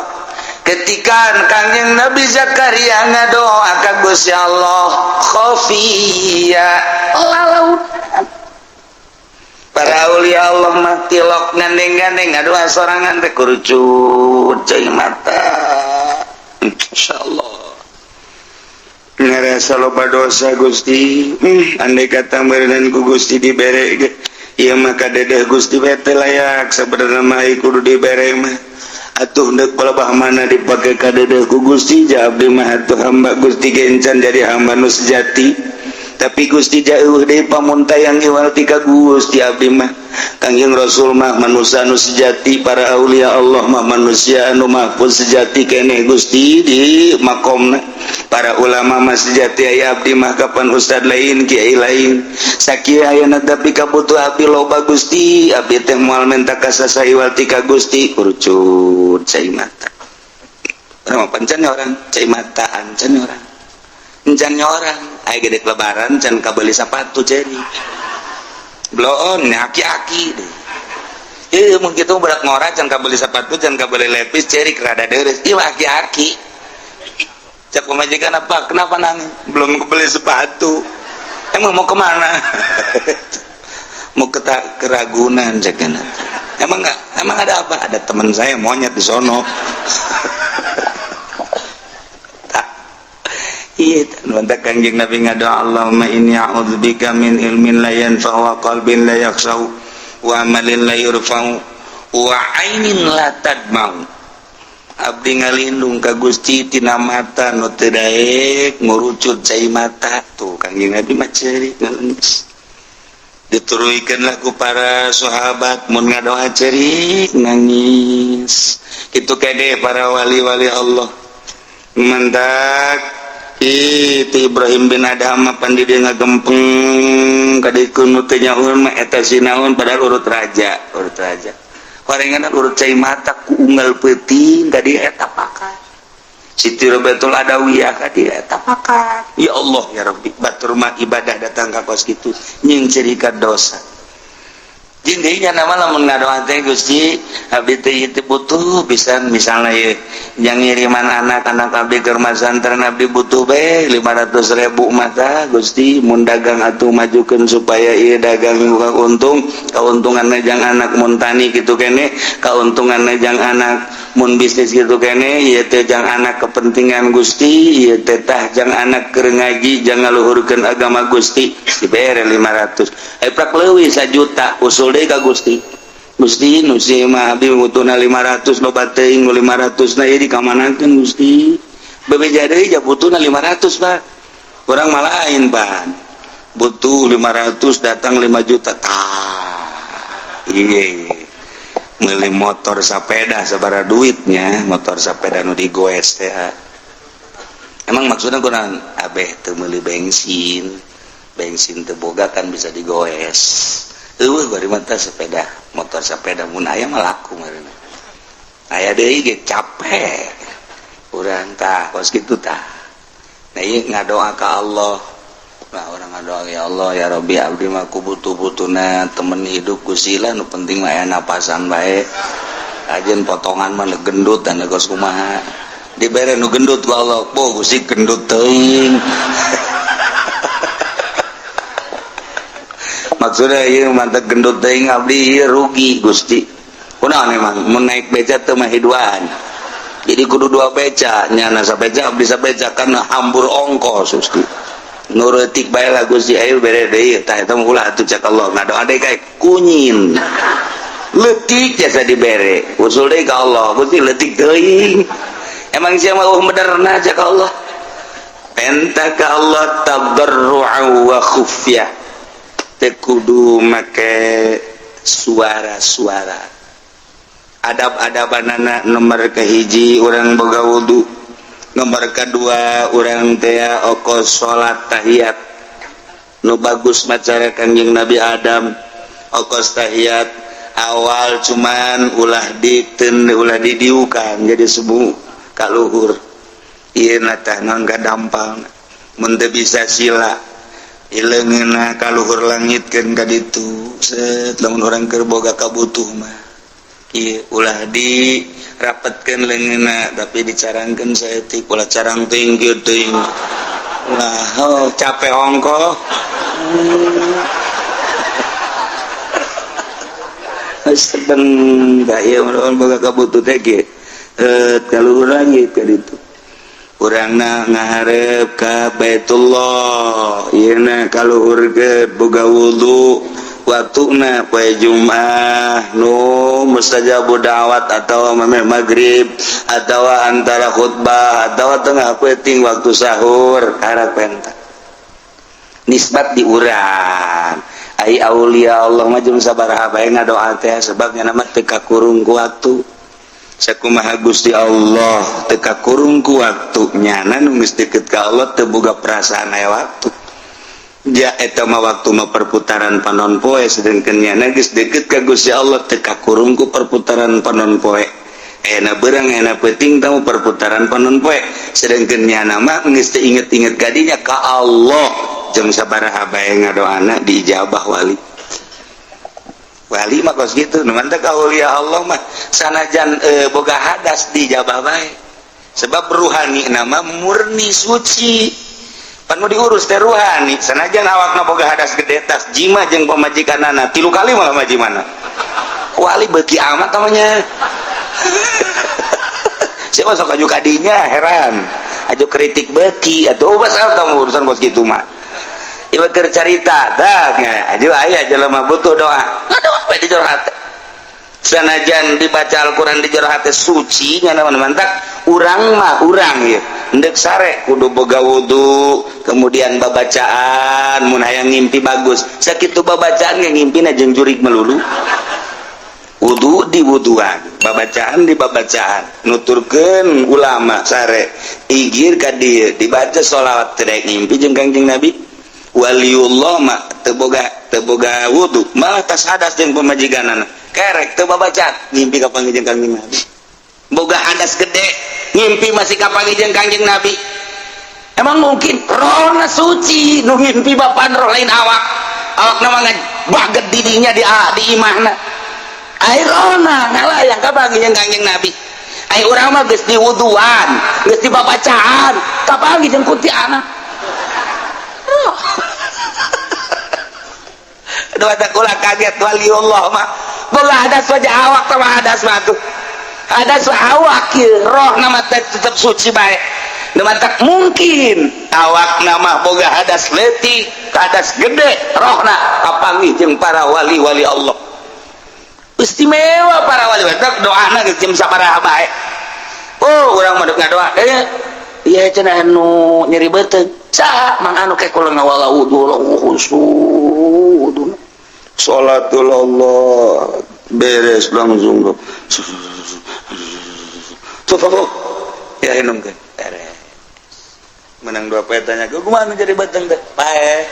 ketika kangjeng Nabi Zakaria ngadoa ka Gusti Allah khafiyah lalautan para aulia Allah mah tilok gandeng-gandeng ngadoa sorangan teh kurucut cai mata insyaallah ngarasa loba dosa Gusti andai kata meureun ku Gusti dibere ieu mah kadedeh Gusti bete layak sabenerna mah kudu dibere mah atuh deuk pelebah mana dipake kadedeh ku Gusti ja abdi mah atuh hamba Gusti gencan jadi hamba nu sejati tapi Gusti jauh deui pamuntayang iwal ti ka Gusti abdi mah Kangjeng Rasul mah manusia anu sejati para aulia Allah mah manusia anu mahfuz sejati keneh Gusti di makomna para ulama mah sejati aya abdi mah kapan ustad lain kiai lain sakieu ayeuna tapi kabutuh abdi loba Gusti abdi teh moal menta kasasa iwal ti ka Gusti kurcut cai mata urang pancan orang cai mata ancan orang encan orang aya gede lebaran can kabeli sapatu jadi bloon aki-aki deh mun kitu berat ngora can kabeli sapatu can kabeli lepis cerik rada deres ieu aki-aki cak pemajikan apa kenapa nangis belum kebeli sepatu emang mau kemana mau ke Ragunan cakana emang ada apa ada teman saya monyet di sono iya nuntut Kangjeng Nabi ngadoa Allahumma inni a'udzubika min ilmin la yanfa'u wa qalbin la yakhsha'u wa amalin la yurfa'u wa ainin la tadma'u abdi ngalindung ka Gusti tina mata nu teu daek ngurucut cai mata tuh Kangjeng Nabi mah ceurik ngeungeus dituruykeun ku para sahabat mun ngadoa ceurik nangis kitu kade para wali-wali Allah mantak itu Ibrahim bin Adham pandi dia ngagempeng kadikeun nu teu nyahoeun mah eta sinaon padahal urut raja parengan urut cai mata ku unggal peuting ka dieu eta pakat Siti Robatul Adawiyah ka dieu eta pakat ya Allah ya Rabbi batur mah ibadah datang ka kos kitu nying cerikat dosa jeung deui nya nama lamun ngadoa teh Gusti abdi teh ieu butuh pisan misalna ye yang ngiriman anak-anak abdi keur masantren abdi butuh be 500.000 mata Gusti mun dagang atuh majukeun supaya ieu dagang buka untung kauntunganna jang anak mun tani kitu keneh kauntunganna jang anak mun bisnis kitu keneh ieu teh jang anak kepentingan Gusti ieu teh tah jang anak keur ngaji jang ngaluhurkeun agama Gusti dibere 500 prak leuwih 1 juta usul deui ka Gusti nu si mah abdi butuhna 500 loba teuing 500 na ieu dikamanakeun Gusti bebeja deui ja butuhna 500 Pak urang mah lain Pak butuh 500 datang 5 juta tah ieu meuli motor sapeda sabaraha duitnya motor sapeda nu digoes teh emang maksudna kunaon abeh teu meuli bensin teu boga kan bisa digoes eueuh bari mah sepeda motor sepeda mun aya mah laku meureun aya deui ge capek urang tah kos kitu tah nah ieu ngadoa ka Allah nah urang ngadoa ya Allah ya Rabbi abdi mah ku butuh-butuhna temen hidup ku sila nu penting mah aya napasan bae ajeun potongan mah gendut dan geus kumaha dibere nu gendut ku Allah po Gusti gendut teuing maksudnya ieu mantep gendut teuing abdi rugi Gusti kunaon emang mun naik beca teu mah hiduan jadi kudu 2 beca nyana sabeca abdi sabeca kana hambur ongkos Gusti nurutik bae lah Gusti ayo bere deui tah eta mah ulah atuh cak Allah ngadoa deui kae kunyin leutik jasa dibere usul deui ka Allah Gusti leutik teuing emang sia mah benerna cak Allah penta ka Allah tadarru'u wa khufyah kudu make suara-suara adab-adabanana nomor kahiji urang boga wudu nomor kedua urang teh okos salat tahiyat nu bagus macara Kangjeng Nabi Adam ongkos tahiyat awal cuman ulah didiukan jadi semu kaluhur ieu tah naon gadampang mun teu bisa sila ileungeunna kaluhur langitkeun ka ditu set lamun urang keur boga kabutuh mah ieu ulah dirapetkeun leungeunna tapi dicarangkeun saeutik ulah carang teuing kieu teuing ulah capek ongko sedeng gaya orang boga kabutuh teh ge kalau urang ge ka ditu urangna ngaharep ka Baitullah ieu na kaluhur ge boga wudu waktuna poe Jumat nu mustajabu da'wat atawa mameh maghrib atawa antara khutbah atawa tengah peuting waktu sahur harap penta nisbat di urang ai aulia Allah mah jeung sabaraha bae ngadoa teh sebabnya nama teu kakurung ku waktu sakumaha Gusti Allah teu kakurung ku waktu nyana nu geus deukeut ka Allah teu boga perasaan aya waktu ja eta mah waktu mah perputaran panon poe sedengkeun nyana geus deukeut ka Gusti Allah teu kakurung ku perputaran panon poe ena beurang ena peuting tamu perputaran panon poe sedengkeun nyana mah geus teu inget-inget kadinya ka Allah jeung sabaraha bae ngadoana diijabah wali mah kos gitu nu mantep aulia Allah mah sanajan boga hadas diijabah bae sebab ruhani nama murni suci pan mau diurus teh ruhani sanajan awakna boga hadas gede tas jima jeung pamajikanana 3 kali malah majimana wali beuki amat namanya siapa sok aju kadinya heran aju kritik beuki atuh basal tamu urusan kos gitu mah ieu keur carita dah aju aya jelema butuh doa ngadoa bae di jero hate sanajan dibaca Al-Qur'an di jero hate suci nya mantap urang mah urang ieu endek sare kudu boga wudu kemudian babacaan mun hayang ngimpi bagus sakitu babacaan ge ngimpina jeung jurig melulu wudu di wuduan babacaan di babacaan nuturkeun ulama sare igir ka dieu dibaca sholawat teh ngimpi jeung Kangjeng Nabi waliullah mah teu boga wudu malah tas hadas jeung pamajikanana kerek teu babacaan ngimpi ka panggih jeung Kangjeng Nabi boga hadas gede ngimpi masih ka panggih jeung Kangjeng Nabi emang mungkin rohna suci nu ngimpi bapan roh lain awakna mah baget didinya di imahna ai rohna ngalayang ka panggih jeung Kangjeng Nabi ai urang mah geus diwuduan geus dibabacaan ka panggih jeung kuntilanak aduh tak ulah kaget waliullah mah boga hadas wajah awak sama hadas mah tuh hadas awak kieu roh nama tetep suci bae nu mantak mungkin awak nama boga hadas leutik hadas gede rohna kapanggih jeung para wali-wali Allah istimewa para wali tak doana geus jeung sabaraha bae oh urang mah ngadoa ieu cenah nu nyeri beuteug saha mang anu ke kula ngawala wudu khusyuk salatul Allah beres langsung tuh ya minum kan beres menang 2 poe tanya ke kumaha jadi batang teh pae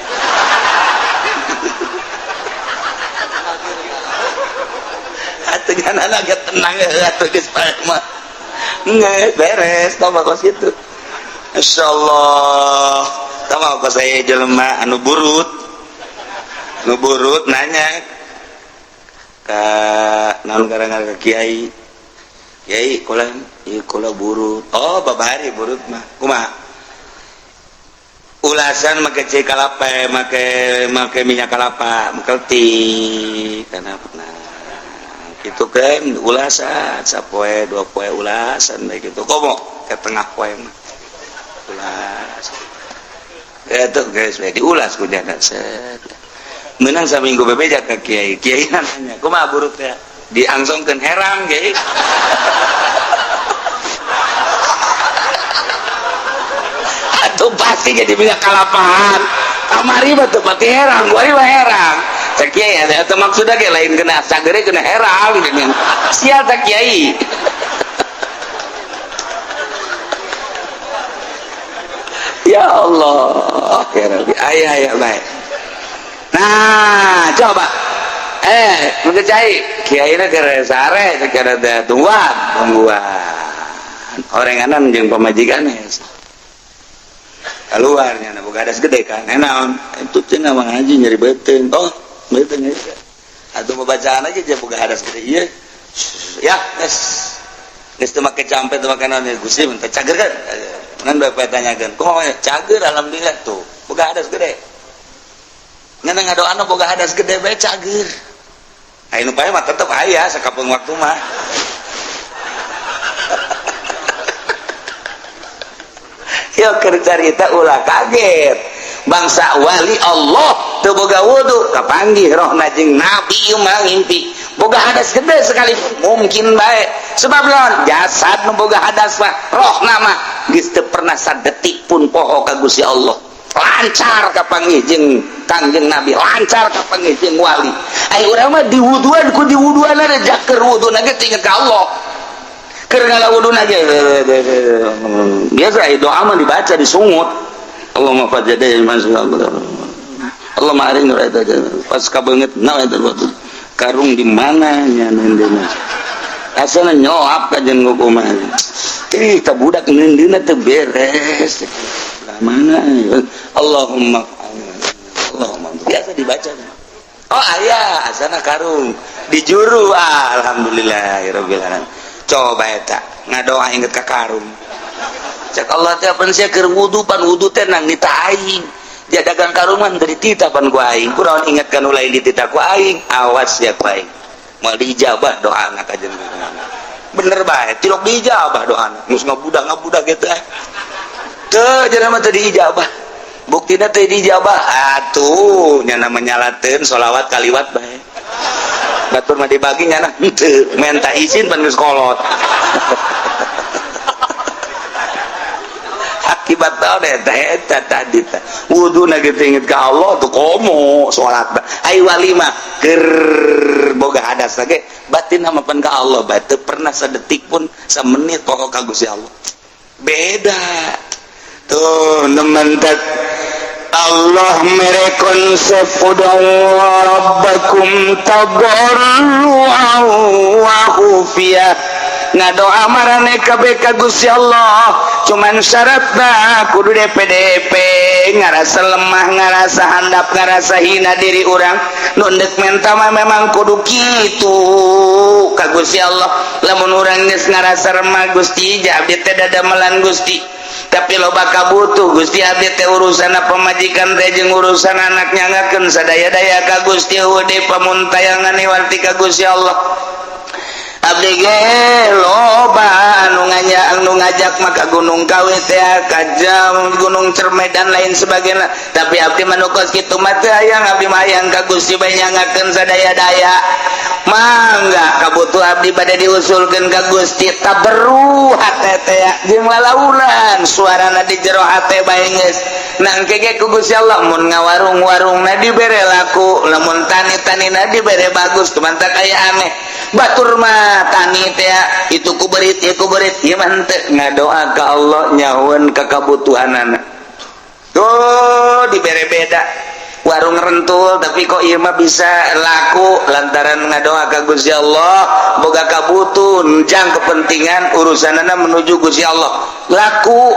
atuh jangan agak tenang atuh geus pae mah ngeus beres tambah kos kitu insyaallah tambah kos saya jelema anu burut nanya ka naon ngaranna kiai kula ieu kula burut oh babari burut mah kumaha ulasan make cai kalapa make minyak kalapa mekelti kana kitu kan ulasan sapoe 2 poe ulasan bae kitu komo ke tengah poe mah ulas eta guys bae diulas ku jana set menang saminggu bebeja ke kiai nanya kumaha burut teh diangsongkeun herang ge atuh pasti jadi minyak kalapahan kamari mah teu pati herang gua mah herang cek kiai eta maksudna ge lain kena sagere kena herang geuning sia teh kiai ya Allah ya Rabbi aya baik Nah coba mengecai kiai ke sare secara tungguan orenganan jeung pamajikan keluarnya nah boga hadas gede kan naon itu cenah mah ngaji nyeri beuteung beuteung atuh membacaan aja jeung boga hadas gede ieu ya geus teu make campe teu make naon Gusti teh cager kan ngan bae tanyakeun kumaha cager alhamdulillah tuh boga hadas gede ngan ngadoana boga hadas gede bae cager anu pae mah tetep aya sakapeung waktu mah yuk cerita ulah kaget bangsa wali Allah teu boga wudu kapanggih rohna jeung nabi ieu mah ngimpi boga hadas gede sekalipun mungkin bae sebab lawan jasad nu boga hadas mah rohna mah geus teu pernah sadetik pun poho ka Gusti Allah lancar kapanggih jeung Kangjeng Nabi lancar kapanggih jeung wali ai urang mah diwuduan ku diwuduanna rejak keur wuduna ge inget ka Allah keur ngalawuduna ge biasa doa mah dibaca disungut Allahumma fajadai masyaallah Allahumma arin pas kabeungeut naon eta karung di mana nya neundeuna asana nyoap ka jeung kumaha teh budak neundeuna teu beres mana Allahumma biasa dibaca aya asana karung di juru alhamdulillahirabbil alamin coba eta ngadoa inget ka karung cek Allah teh pan sia keur wudu pan wudu teh nang nita aing dia dagang karung mah teu dititapan ku aing kunaon inget ka nu lain ditita ku aing awas ya ku aing moal diijabah doana ka jeung bener bae tilok diijabah doana geus ngabudak eta teu jangan mah teu diijabah buktina teu diijabah atuh nya menyalateun sholawat kaliwat bae batur mah dibagi nya teu minta izin pan geus kolot akibat naon eta tadi wuduna ge teu inget ka Allah tuh komo salat ai wali mah keur boga hadas ge batin hamapan ka Allah bae teu pernah sadetik pun samenit pokok ka Gusti Allah beda tuh nementak Allah merekon sefudan rabbakum tadarru'an wa khufiyah ngadoa marane kabeh ka Gusti Allah cuman syaratna kudu DP ngarasa lemah ngarasa handap ngarasa hina diri urang nu deuk menta mah memang kudu kitu ka Gusti Allah lamun urang geus ngarasa remah Gusti abdi teh dadamelan Gusti tapi loba kabutuh Gusti abdi teh urusan pamajikan teh jeung urusan anak nyangakeun sadaya-daya ka Gusti eueuh pamuntayangan warti ka Gusti Allah abdi ge loba anu ngajak maka gunung Kawi teh ka gunung Cerme dan lain sebagainya tapi abdi manukos kitu mah teu hayang abdi mah hayang ka Gusti bae nyangakeun sadaya-daya mangga kabutuh abdi bade diusulkeun ka Gusti taberu hate teh jeung lalauran suarana di jero hate bae geus nangke ge ku Gusti Allah mun ngawarung-warungna dibere laku lamun tani-tanina dibere bagus tuman tak aya aneh batur mah tani teh itu kuberit ieu mah henteu ngadoa ka Allah nyahoeun ka kabutuhanana tuh dibere beda warung rentul tapi kok ieu mah bisa laku lantaran ngadoa ka Gusti Allah boga kabutuh jang kepentingan urusanana menuju Gusti Allah laku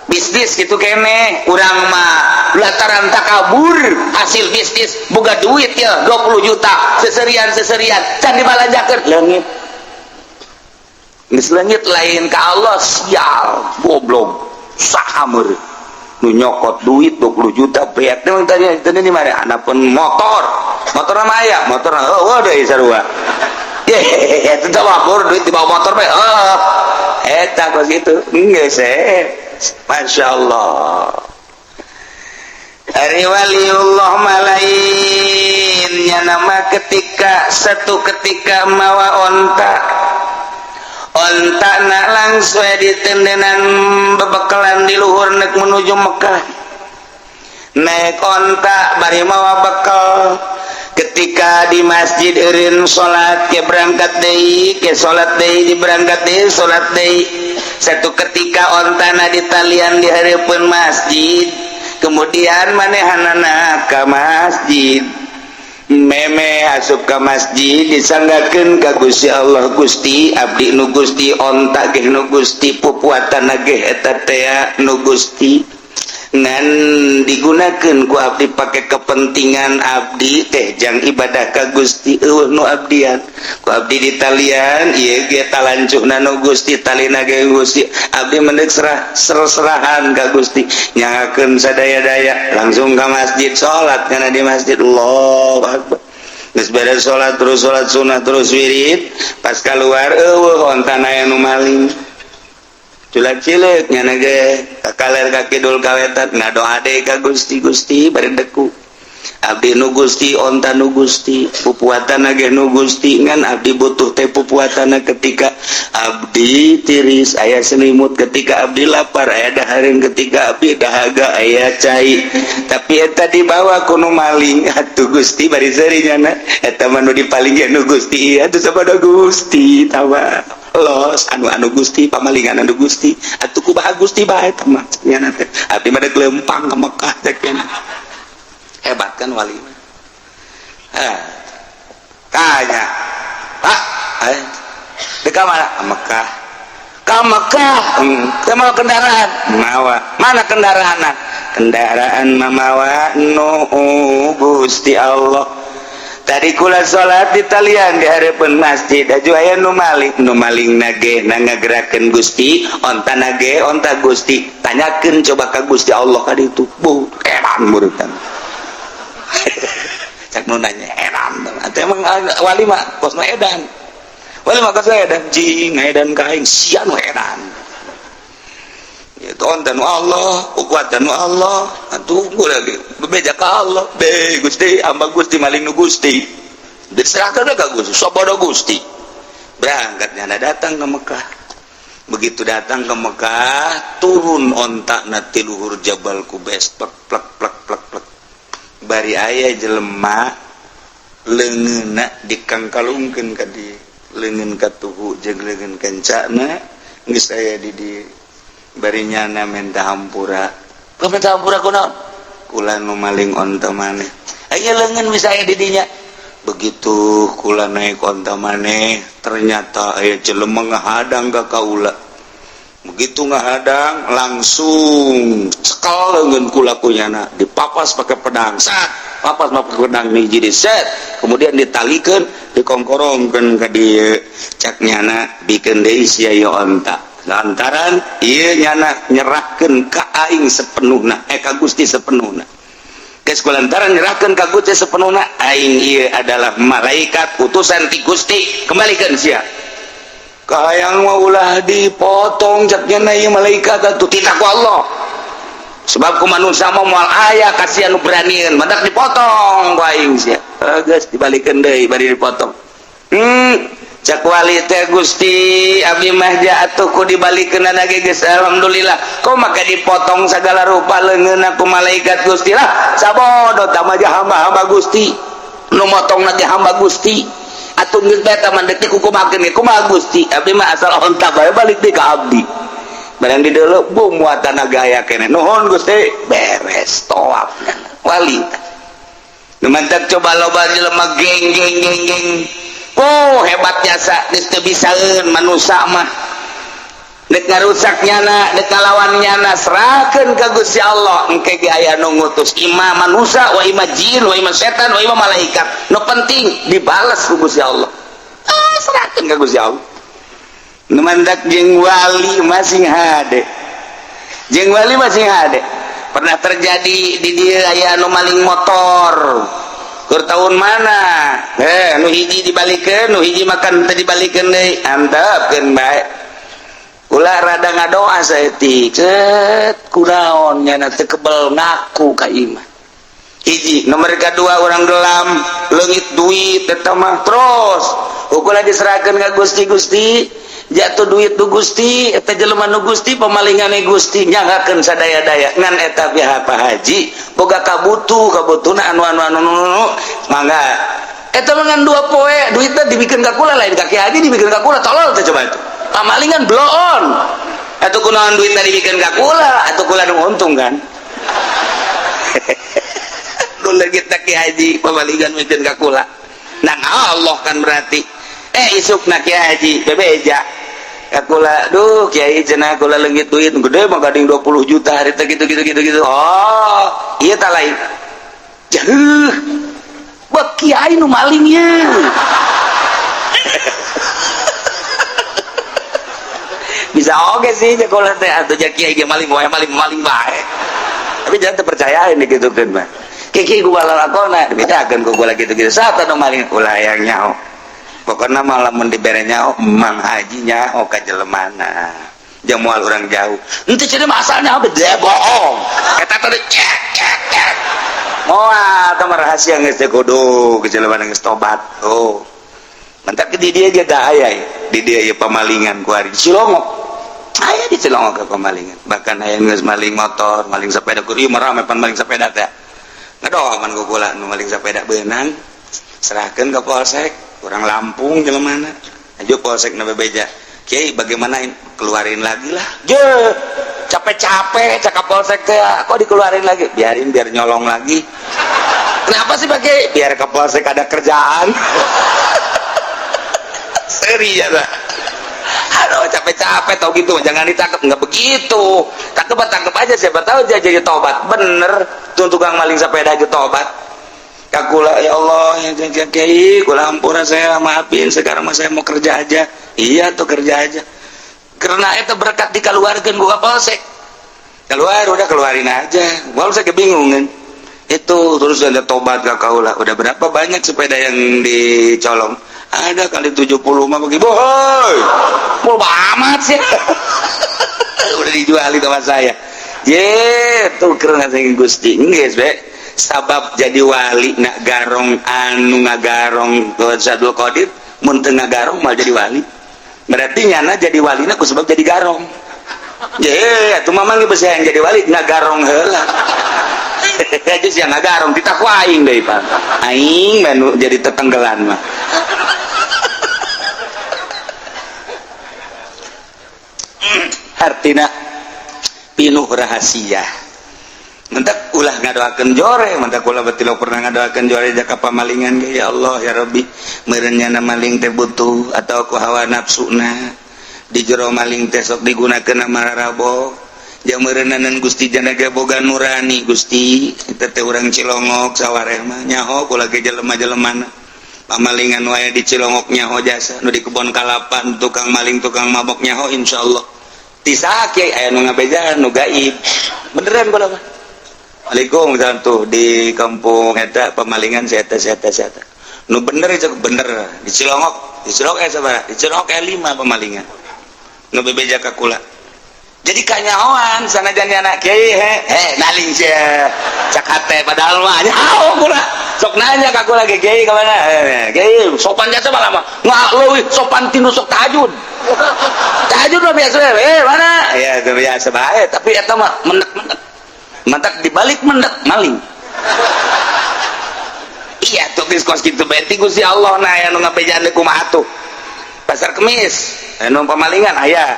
bisnis gitu kene urang mah lantaran takabur hasil bisnis boga duit ya 20 juta seserian can dibalanjakeun leungit geus leungit lain ka Allah sial goblok sahameur nu nyokot duit 20 juta beak teh tadi di mana anapun motor mah aya motor deui sarua eta teh wabur duit dibawa motor bae eta kos kitu geus Masya Allah hari waliullah malain nya nama satu ketika mawa onta nak langsung ditendenan bebekalan di luhur nek menuju Mekah naik onta bari mawa bekal ketika di masjid eureun salat ke berangkat deui ke salat deui diberangkat deui salat deui satu ketika ontana di talian di hareupeun masjid kemudian manehanana ka masjid meme asup ka masjid disanggakeun ka Gusti Allah Gusti abdi nu Gusti onta ge nu Gusti pupuatan ge eta teh nu Gusti ngan digunakeun ku abdi pake kepentingan abdi teh jang ibadah ka Gusti eueuh nu abdian ku abdi di talian ieu ge talancukna nu Gusti talina ge Gusti abdi mendek serahan ka Gusti nyangakeun sadaya-daya langsung ka masjid salat kana di masjid Allahu Akbar geus beres salat terus salat sunah terus wirid pas keluar eueuh ontana aya nu maling cilik nyana ge kakaler ka kidul kawetat ngadoa deui ka Gusti Gusti bari deku abdi nu Gusti onta nu Gusti pupuatana ge nu Gusti ngan abdi butuh teh pupuatana ketika abdi tiris aya selimut ketika abdi lapar aya dahareun ketika abdi dahaga aya cai tapi eta dibawa ku nu maling atuh Gusti bari seuri nyana eta mah nu dipaling ge nu Gusti atuh sabada Gusti tawa los anu Gusti pamalingan anu Gusti atuh kumaha Gusti bae teh mah nyana teh abdi mah deuk lempang ka Mekah teh kana hebat kan wali mah tanya Pak deuk mana Mekah ka Mekah teh mau kendaraan mawa mana kendaraanna kendaraan mamawa nu Gusti Allah tadi kula salat di talian di hareupeun masjid aju aya nu maling nage ngagerakeun Gusti onta nage onta Gusti tanyakeun coba ka Gusti Allah ka ditu bu heran meureun cak nu nanya heran atuh emang wali mah kosna edan wali mah kosna edan jing edan ka aing sia nu edan itu onta nu Allah ukuatan nu Allah tunggu lagi bebeja ka Allah be Gusti amba Gusti maling nu Gusti diserahkan ka Gusti sabada Gusti berangkatnya datang ke Mekah begitu datang ke Mekah turun ontak na ti luhur Jabal Qubais plek plek plek plek plek bari aya jelema leungeunna dikangkalungkeun ka di leungeun ka tuhu jeung leungeun kancana geus aya di bari nyana minta hampura kau minta hampura kunaon kula nu maling onta maneh aya leungeun bisa aya di dinya begitu kula naik onta maneh ternyata aya jelema ngahadang ka kaula begitu ngahadang langsung cekel leungeun kula ku nyana dipapas pakai pedang sat papas pakai pedang hiji diset kemudian ditalikeun dikongkorongkeun ka dieu cak nyana bikeun deui sia ieu onta lantaran ieu nyana nyerahkeun ka aing sepenuhna ka Gusti sepenuhna geus kulantaran nyerahkeun ka Gusti sepenuhna aing ieu adalah malaikat utusan ti Gusti kembalikeun sia ka hayang mah ulah dipotong cak nyana ieu malaikat atuh tidak ku Allah sebab ku manusia mah moal aya kasihan nu beranian madak dipotong ku aing sia geus dibalikeun deui bari dipotong cak wali teh Gusti abdi mah atuh ku dibalikeun lagi geus alhamdulillah kok maka dipotong segala rupa leungeunna ku malaikat Gusti lah sabodo tah mah hamba-hamba Gusti nu motong lagi hamba Gusti atuh geus beta mandek dikukumakeun ge kumaha Gusti abdi mah asal ontak bae balik deui ka abdi barang di deuleu bung muatan gaya keneh nuhun Gusti beres toap wali nu mantap coba loba jelema geng oh hebatnya sa geus teu bisaeun manusia mah dek ngarusak nyana dek ngalawan nyana serahkeun ka Gusti Allah engke ge aya nu ngutus imam manusia wa imam jin wa imam setan wa imam malaikat nu penting dibales ku Gusti Allah serahkeun ka Gusti Allah nu mandak jeung wali masing hade jeung wali masing hade pernah terjadi di dieu aya nu maling motor keur tahun mana nu hiji dibalikeun nu hiji makan teh dibalikeun deui antepkeun bae ulah rada ngadoa saeutik cet kunaon nyana teu kebel ngaku ka imah hiji nomor kadua urang gelam leungit duit eta mah terus ulah diserahkeun ka Gusti jatuh duit tu Gusti eta jelema nu Gusti pamalingane Gusti nyanggakeun sadaya-daya ngan eta pihak Pak Haji boga kabutuna anu mangga eta ngan 2 poe duitna dibikeun ka kula lain ka Ki Haji dibikeun ka kula tolol teh coba itu pamalingan bloon atuh kunaon duitna dibikeun ka kula atuh kula nu untung kan dulu kita Ki Haji pamalingan mikeun ka kula nang Allah kan berarti isukna Ki Haji bebeja ka kula duh Kiai cenah kula leungit duit gede mah gading 20 juta hari teh gitu oh ieu tah lain jeuh bek Kiai nu maling ye bisa oke sih kula teh atuh ja Kiai ge maling bae tapi jangan terpercayain digitukeun mah kiki gua lalakona bedakeun ku gua gitu sata nu maling ulah hayang nyaho pokokna mah lamun dibere nyaho Mang Haji nyaho ka jelemana jeung moal urang jauh henteu cenah masalahna bede bohong eta teh cek moal teh rahasia geus teh kudu ke jelemana geus tobat tuh mentak di dia jaga aya di dia ieu pamalingan ku ari Cilongok aya di Cilongok ke pamalingan bahkan aya geus maling motor maling sepeda ku ieu mah rame pan maling sepeda teh ngadoaman ku kula nu maling sepeda beunang serahkeun ka polsek kurang Lampung jelemana ajo polsek na bebeja Kiai bagaimana keluarin lagi lah je capek-capek cakap polsek teh kok dikeluarin lagi biarin biar nyolong lagi kenapa sih pakai biar ke polsek ada kerjaan seri ya dah aduh capek-capek tau gitu jangan ditangkap nggak begitu tangkap aja siapa tahu dia jadi tobat bener tuh tukang maling sepeda aja tobat kakula ya Allah ya Kiai kula ampura saya maafin sekarang mah saya mau kerja aja iya tuh kerja aja karena itu berkat dikeluarkan gua polsek keluar udah keluarin aja gua saya kebingungan itu terus ada tobat ke kaula udah berapa banyak sepeda yang dicolong ada kali 70 mah bagi boy mau amat sih udah dijualin sama saya tuh keren saya Gusti geus be sabab jadi wali nak garong anu ngagarong Zadul Qadir mun teu ngagarong mal jadi wali berarti nyana jadi wali na ku sebab jadi garong atuh mamang geus yang jadi wali ngagarong heula aja sia ngagarong ditakwa aing deui Pak aing menu jadi tetenggelan mah artina pinuh rahasia mentak ulah ngadoakeun jore mentak ulah betilo pernah ngadoakeun jore jaka pamalingan ge ya Allah ya Rabbi meureun nyana maling teh butuh atau ku hawa nafsuna di jero maling teh sok digunakeun amararabo jeung meureunanan Gusti janaga boga nurani Gusti eta teh urang Cilongok sawareh mah nyaho kula ge jelema-jelemana pamalingan wae di Cilongok nyaho jasa nu di kebon kalapan tukang maling tukang mabok nyaho insyaallah tisaha Kiai aya nu ngabejaan nu gaib beneran kula mah Waalaikumsalam tuh di kampung eta pamalingan saya nu bener itu bener di Cilongok sabaraha di Cilongok 5 pamalingan nu bebeja ka kula jadi kanyahoan sanajan anak Kiai naling sia cak hate padahal mah nyaho kula sok nanya ka kula ge Kiai ka mana Kiai sopan jasa malah mah leuwih sopan tinu sok tahajud mah biasa mana ya biasa bae tapi eta mah mendek mantak dibalik mendek maling iya tuh kos gitu berarti Gusti Allah nah anu ngabejaan kumaha atuh pasar kemis anu pamalingan aya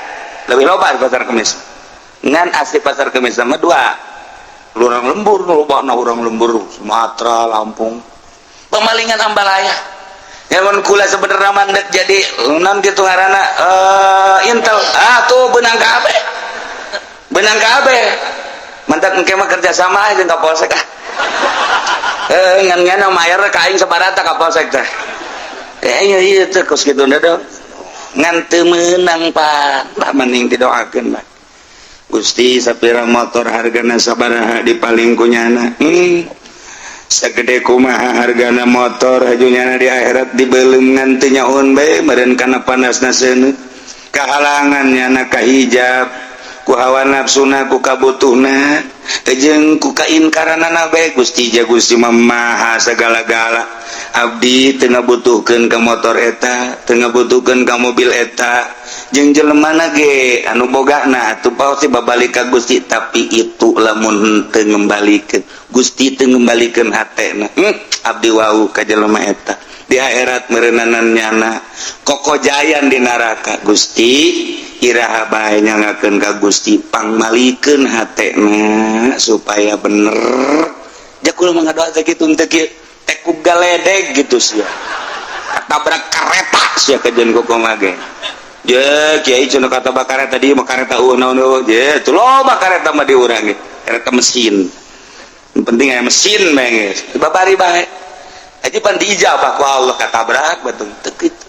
lebih loba di pasar kemis ngan asli pasar kemis sama 2 urang lembur nu lobana urang lembur Sumatera Lampung pamalingan ambalaya mun kula sebenarnya mandek jadi non gitu ngaranna intel tuh benang kabeh mantak engke mah kerja sama aja jeung Kapolsek ngan ngana mayar ka aing sabarata Kapolsek teh ieu teh kos kitu dong ngan teu meunang Pak lah mending didoakeun mah Gusti sapira motor hargana sabaraha dipaling ku nyana sagede kumaha hargana motor hajunyana di akhirat dibeulem ngan teu nyahoan bae meureun kana panasna seuneu kahalangan nyana kahijab ku hawa nafsuna ku kabutuhna jeung ku kainkaranana bae Gusti ja Gusti maha sagala-gala abdi teu ngabutuhkeun ka motor eta teu ngabutuhkeun ka mobil eta jeung jelemana ge anu bogana atuh pasti babalik ka Gusti tapi itu lamun teu ngembalikeun Gusti teu ngembalikeun hatena abdi wau ka jelema eta di akhirat meureunana nyana kokojayan di neraka Gusti iraha bae nyangakeun ka Gusti pangmalikeun hatena supaya bener jakul mengadoa sakitu teu kieu tekuk galedeg gitu sia katabrak kareta sia kajen kokoma ge je kiai cenah katabrak kareta di mah kareta naon je teu loba kareta mah di urang ge kareta mesin yang penting aya mesin mah geus babari bae aja pan diijabah ku Allah katabrak batung teu kitu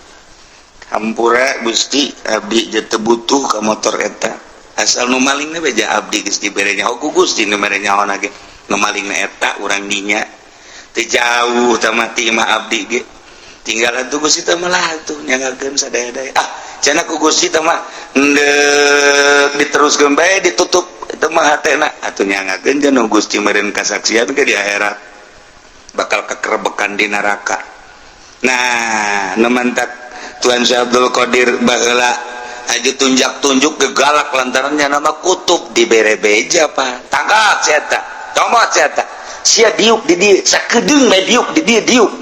hampura Gusti abdi je teu butuh ka motor eta asal nu malingna beja abdi geus dibere nyaho ku Gusti nu mere nyaona ge nu malingna eta urang dinya teu jauh tah mati mah abdi ge tinggal atuh Gusti teh mah atuh nyanggakeun sadaya-daya cenah ku Gusti teh mah endeuh diteruskeun bae ditutup teu mah hatena atuh nyanggakeun cenah Gusti meureun kasaksian ke di akhirat bakal kekerebekan di neraka. Nah nemantak Tuan Syekh Abdul Qadir baheula aju tunjak-tunjuk gegalak lantarannya nama kutub dibere beja pak tangkap eta comot eta sia diuk di dieu sakedeung bae diuk di dieu diuk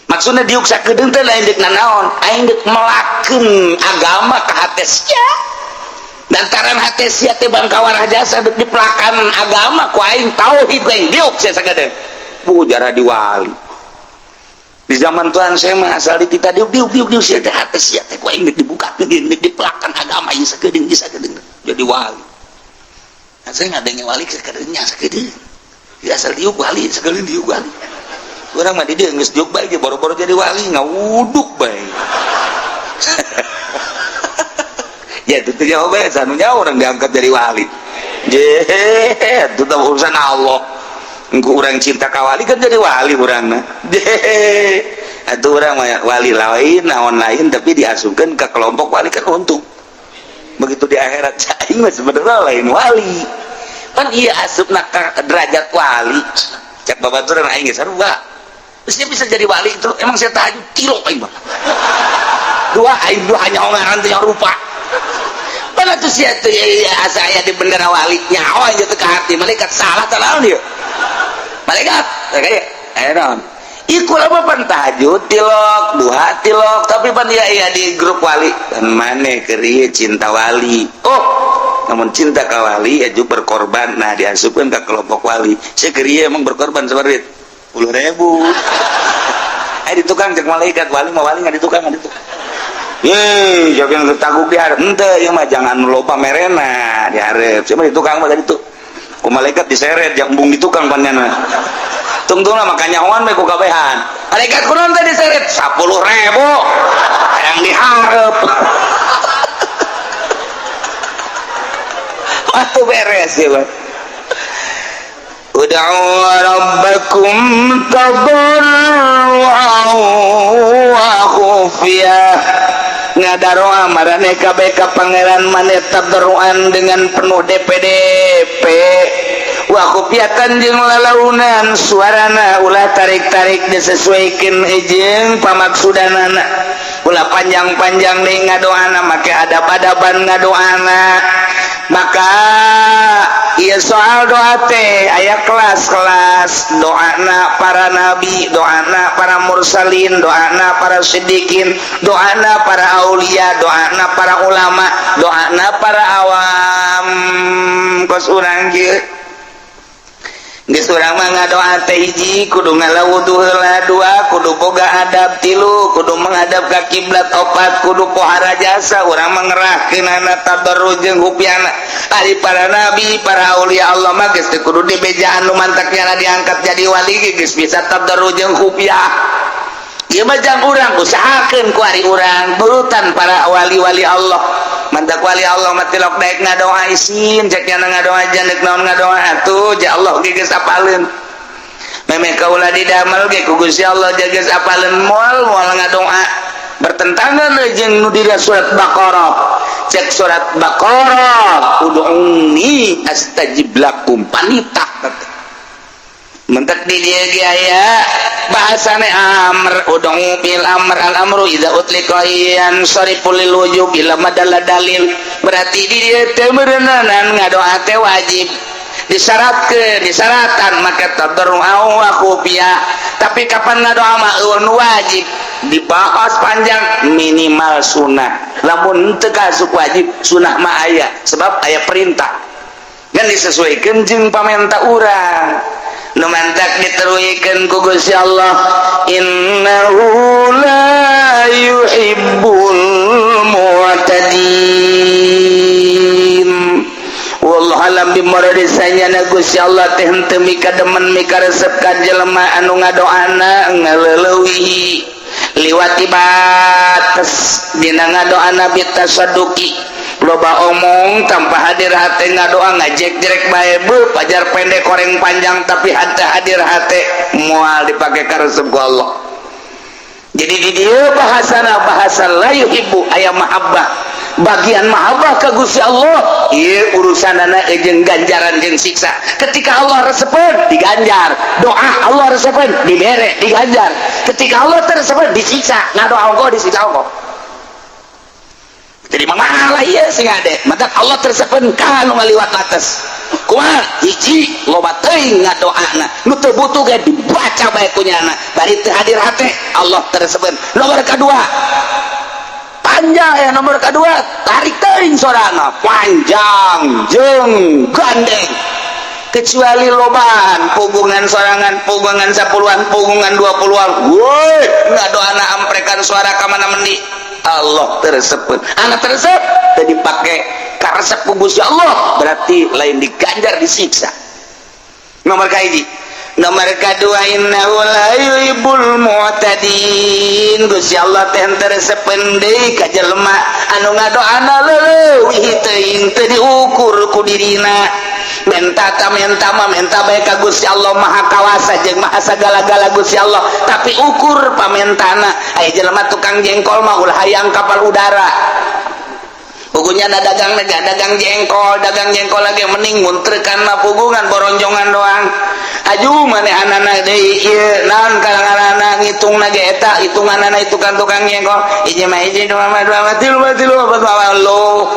maksudna diuk sakedeung teh lain deuk nanaon aing deuk melakeun agama ka hate sia lantaran hate sia teh bangkawar jasa deuk dipelakan agama ku aing tauhid aing diuk sia sakedeung pujara diwali di zaman Tuhan saya mah asal kita diuk sia teh hate sia teh ku aing deuk dibuka deuk dipelakan agama ieu sakedeung jadi wali saya ngadenge wali sakedeungnya sakedeung asal diuk wali sakedeung diuk wali urang mah di dieu geus diuk bae ge boro-boro jadi wali ngawuduk bae ya itu jawab bae sanunya orang diangkat jadi wali je itu teh urusan Allah engko urang cinta ka wali kan jadi wali urangna atuh urang mah wali lain naon lain tapi diasupkeun ke kelompok wali kan untung begitu di akhirat aing mah sebenarnya lain wali pan ieu asupna ka derajat wali cek babaturan aing geus sarua terus dia bisa jadi wali itu emang saya tahajud tilok aing mah dua aing dua hanya ngaran teh rupa pan atuh sia teh asa aya di bendera wali nyawa aja teh ka hati malaikat salah tah naon ieu malaikat kayak aya naon iku lama pan tahajud tilok duha tilok tapi pan iya di grup wali dan maneh keur ieu cinta wali oh namun cinta ka wali aju berkorban nah diasupkeun ka kelompok wali saya keur ieu emang berkorban sabarit 10.000 di tukang cek malaikat wali mah wali nggak di tukang siapa yang tertaguk di hareup henteu ieu mah jangan loba merena di hareup siapa di tukang mah ditu ku malaikat diseret jambung di tukang panjana tungtungna makanya oan bae ku kabehan malaikat kunaon teh diseret 10.000 yang di hareup waktu beres ya Pak ud'u rabbakum tadarruan wa khufyah ngadaroa marane kabeh ka pangeran maneh tadarruan dengan penuh DPDP wa khufyatan jeung lalaunan suarana ulah tarik-tarik disesuaikeun jeung pamaksudanana ulah panjang-panjang deui ngadoana make adab-adaban ngadoana maka ieu soal doa teh aya kelas-kelas doana para nabi doana para mursalin doana para siddiqin doana para aulia doana para ulama doana para awam kos urang kieu geus urang mah ngadoa teh hiji kudu ngalawudu heula dua kudu boga adab tilu kudu menghadap ka kiblat opat kudu pohara jasa urang mah ngerahkeunana tadarruj jeung hupyana ari para nabi para aulia Allah mah geus teu kudu dibejaan nu mantakna diangkat jadi wali geus bisa tadarruj jeung hupyah ieu mah jang urang usahakeun ku ari urang nurutan para wali-wali Allah mantak wali Allah mah tilok daek ngadoa isin cek nya ngadoa jandeuk naon ngadoa atuh ja Allah ge geus apaleun memeh kaula didamel ge ku Gusti Allah geus apaleun moal ngadoa bertentangan jeung nu dina surat Baqarah cek surat Baqarah ud'uni astajib lakum panitah mentek di dia ge aya bahasane amr ud'u bil amr al amru idza utlika yan sariful lil wujub ila madalla dalil berarti di dia teh beuneunan ngadoa teh wajib disyaratkan maka tadarru wa khufiyah tapi kapan ngadoa mah wajib dibahas panjang minimal sunnah lamun teu kasuk wajib sunnah mah aya sebab aya perintah dan disesuaikan jeung pamenta urang nu mantak diteruikeun ku Gusti Allah innahu la yuhibbul mu'tadin. Wallahu alam bimuradisanya na Gusti Allah teh henteu mikademen mikaresep ka jelema anu ngadoana ngaleuleui liwati batas dina ngadoana bitasaduki loba omong tanpa hadir hati ngadoa ngajek direk bae bu pajar pendek koreng panjang tapi hati hadir hati moal dipakai karesep ku Allah. Jadi di dia bahasana bahasa la yuhibbu aya mahabbah bagian mahabbah ka Gusti Allah ieu urusanana jeung ganjaran jeung siksa. Ketika Allah resepeun diganjar, doa Allah resepeun dibere diganjar. Ketika Allah teresepeun disiksa, ngadoa engko disiksa engko. Jadi mamalah ieu sing ade, matak Allah teresepeun ka nu ngaliwat atas. Kumaha? Hiji loba teuing ngadoana, nu teu butuh ge dibaca bae ku nyana, bari teu hadir hate Allah teresepeun. Nomor kadua panjang ya, nomor kedua tarik teuing sorana panjang jeung gandeng kecuali lobaan pugungan sorangan pugungan 10-an pugungan 20-an woi ngadoana amprekan suara ka mana mendi Allah teresepeun anak teresep tadi dipake karesep ku Gusti Allah berarti lain diganjar disiksa. Nomor kahiji. Nomor kedua innahu la yuhibbul mu'tadin. Gusti Allah teh teresepeun deui ka jelema anu ngadoana leuwih teuing teu diukur ku dirina. Menta bae ka Gusti Allah maha kawasa jeung maha sagala-gala Gusti Allah, tapi ukur pamentana aya jelema tukang jengkol mah ulah hayang kapal udara. Pugunya ada dagang jengkol lagi mending muntrekan mah pugungan boronjongan doang. Aju manehanana deui ieu naon kalangan ngitungna ge eta hitunganana itu kan tukang jengkol hiji mah hiji dua mah tilu opat mah lo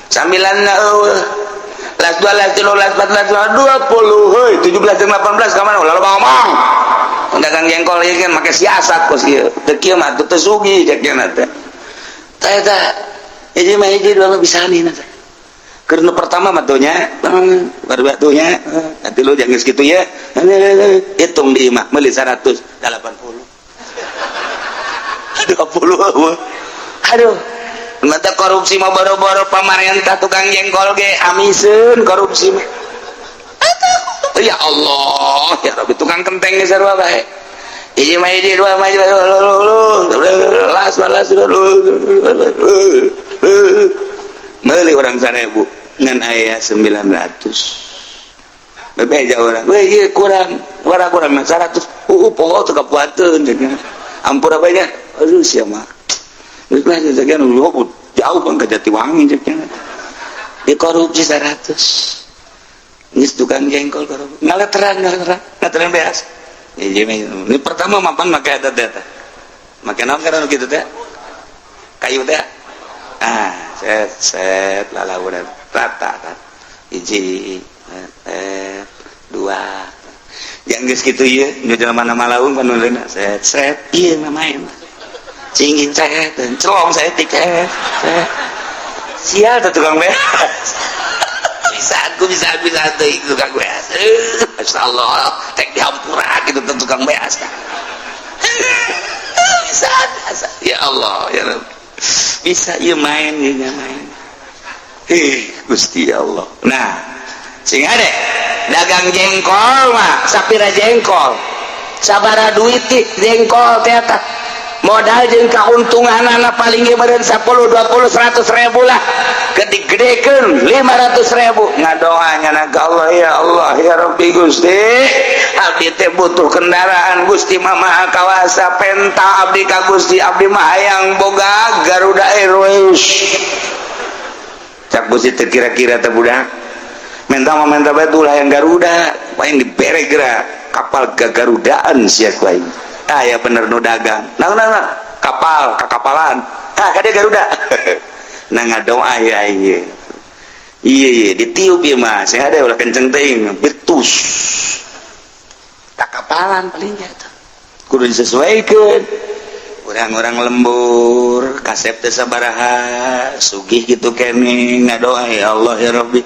sambilanna eueuh las 2 las 3 las 4 las 20 heuy 17 jeung 18 ka mana ulah loba ngomong. Dagang jengkol ieu kan make siasat kos ieu teu kieu mah teu sugih jakna teh eta hiji mah hiji dua mah bisanina teh. Karena pertama matunya baru batunya nanti lu jangan segitu ya hitung di imah beli 180 aduh mata korupsi mah boro-boro pamarentah tukang jengkol ge amiseun korupsi mah ya Allah ya Rabbi tukang kenteng ge sarua bae hiji mah hiji dua mah las meuli orang sana ibu ngan aya 900 bebeja orang ieu kurang mah 100 poho teu kapuateun ampura bae nya aduh sia mah geus lah jagan lu jauh kan ka Jatiwangi cenah dikorupsi 100 geus tukang jengkol korupsi ngaleteran beas ini pertama mapan make eta teh make naon kana kitu teh kayu teh set lalauran rata kan hiji dua yang geus kitu ieu nu jelema malaung panuleuna set ieu mah main cingin set celong saya tiket sial teh tukang beas bisa teh tukang beas masyaallah tek dihampura kitu teh tukang beas bisa ya Allah ya Rabbi bisa ieu main Gusti Allah. Nah sing ade dagang jengkol mah sapira jengkol sabaraha duit jengkol teh eta modal jeung kauntunganana paling ge meureun 10 20 100 ribu lah gede-gedekeun 500 ribu ngadoa nyana ka Allah ya Rabbi Gusti abdi teh butuh kendaraan Gusti mah maha kawasa penta abdi ka Gusti abdi mah hayang boga Garuda Airways cak Gusti teh kira-kira teh budak menta bae ulah yang Garuda paling dibere geura kapal gagarudaan sia ku aing ya bener nu dagang nah kakapalan kade Garuda nah ngadoa ya aing iya ditiup ieu mah sing ade ulah kenceng teuing betus kakapalan palingnya tuh kudu disesuaikeun orang-orang lembur kasep teh sabaraha sugih gitu keneh ngadoa ya Allah ya Rabbi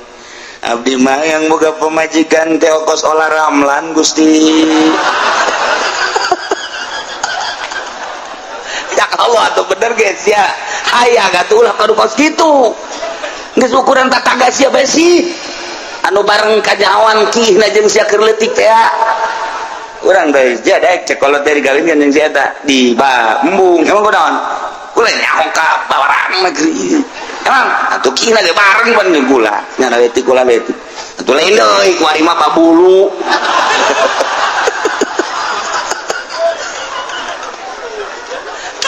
abdi mah yang boga pemajikan teh ongkos olah ramlan Gusti. Ya Allah atuh bener guys ya. Aya gatuh ulah kadu kos kitu. Geus ukuran tataga sia bae sih. Anu bareng kajawan kihna jeung sia keur leutik teh. Urang teh jadek cekolot dari galingan jeung sia eta di embung. Emang kunaon? Kula nyaho ka bawaran negeri. Emang atuh kihna ge bareng pan jeung kula. Nya leutik kula leutik. Atuh lain deui ku ari mah babulu.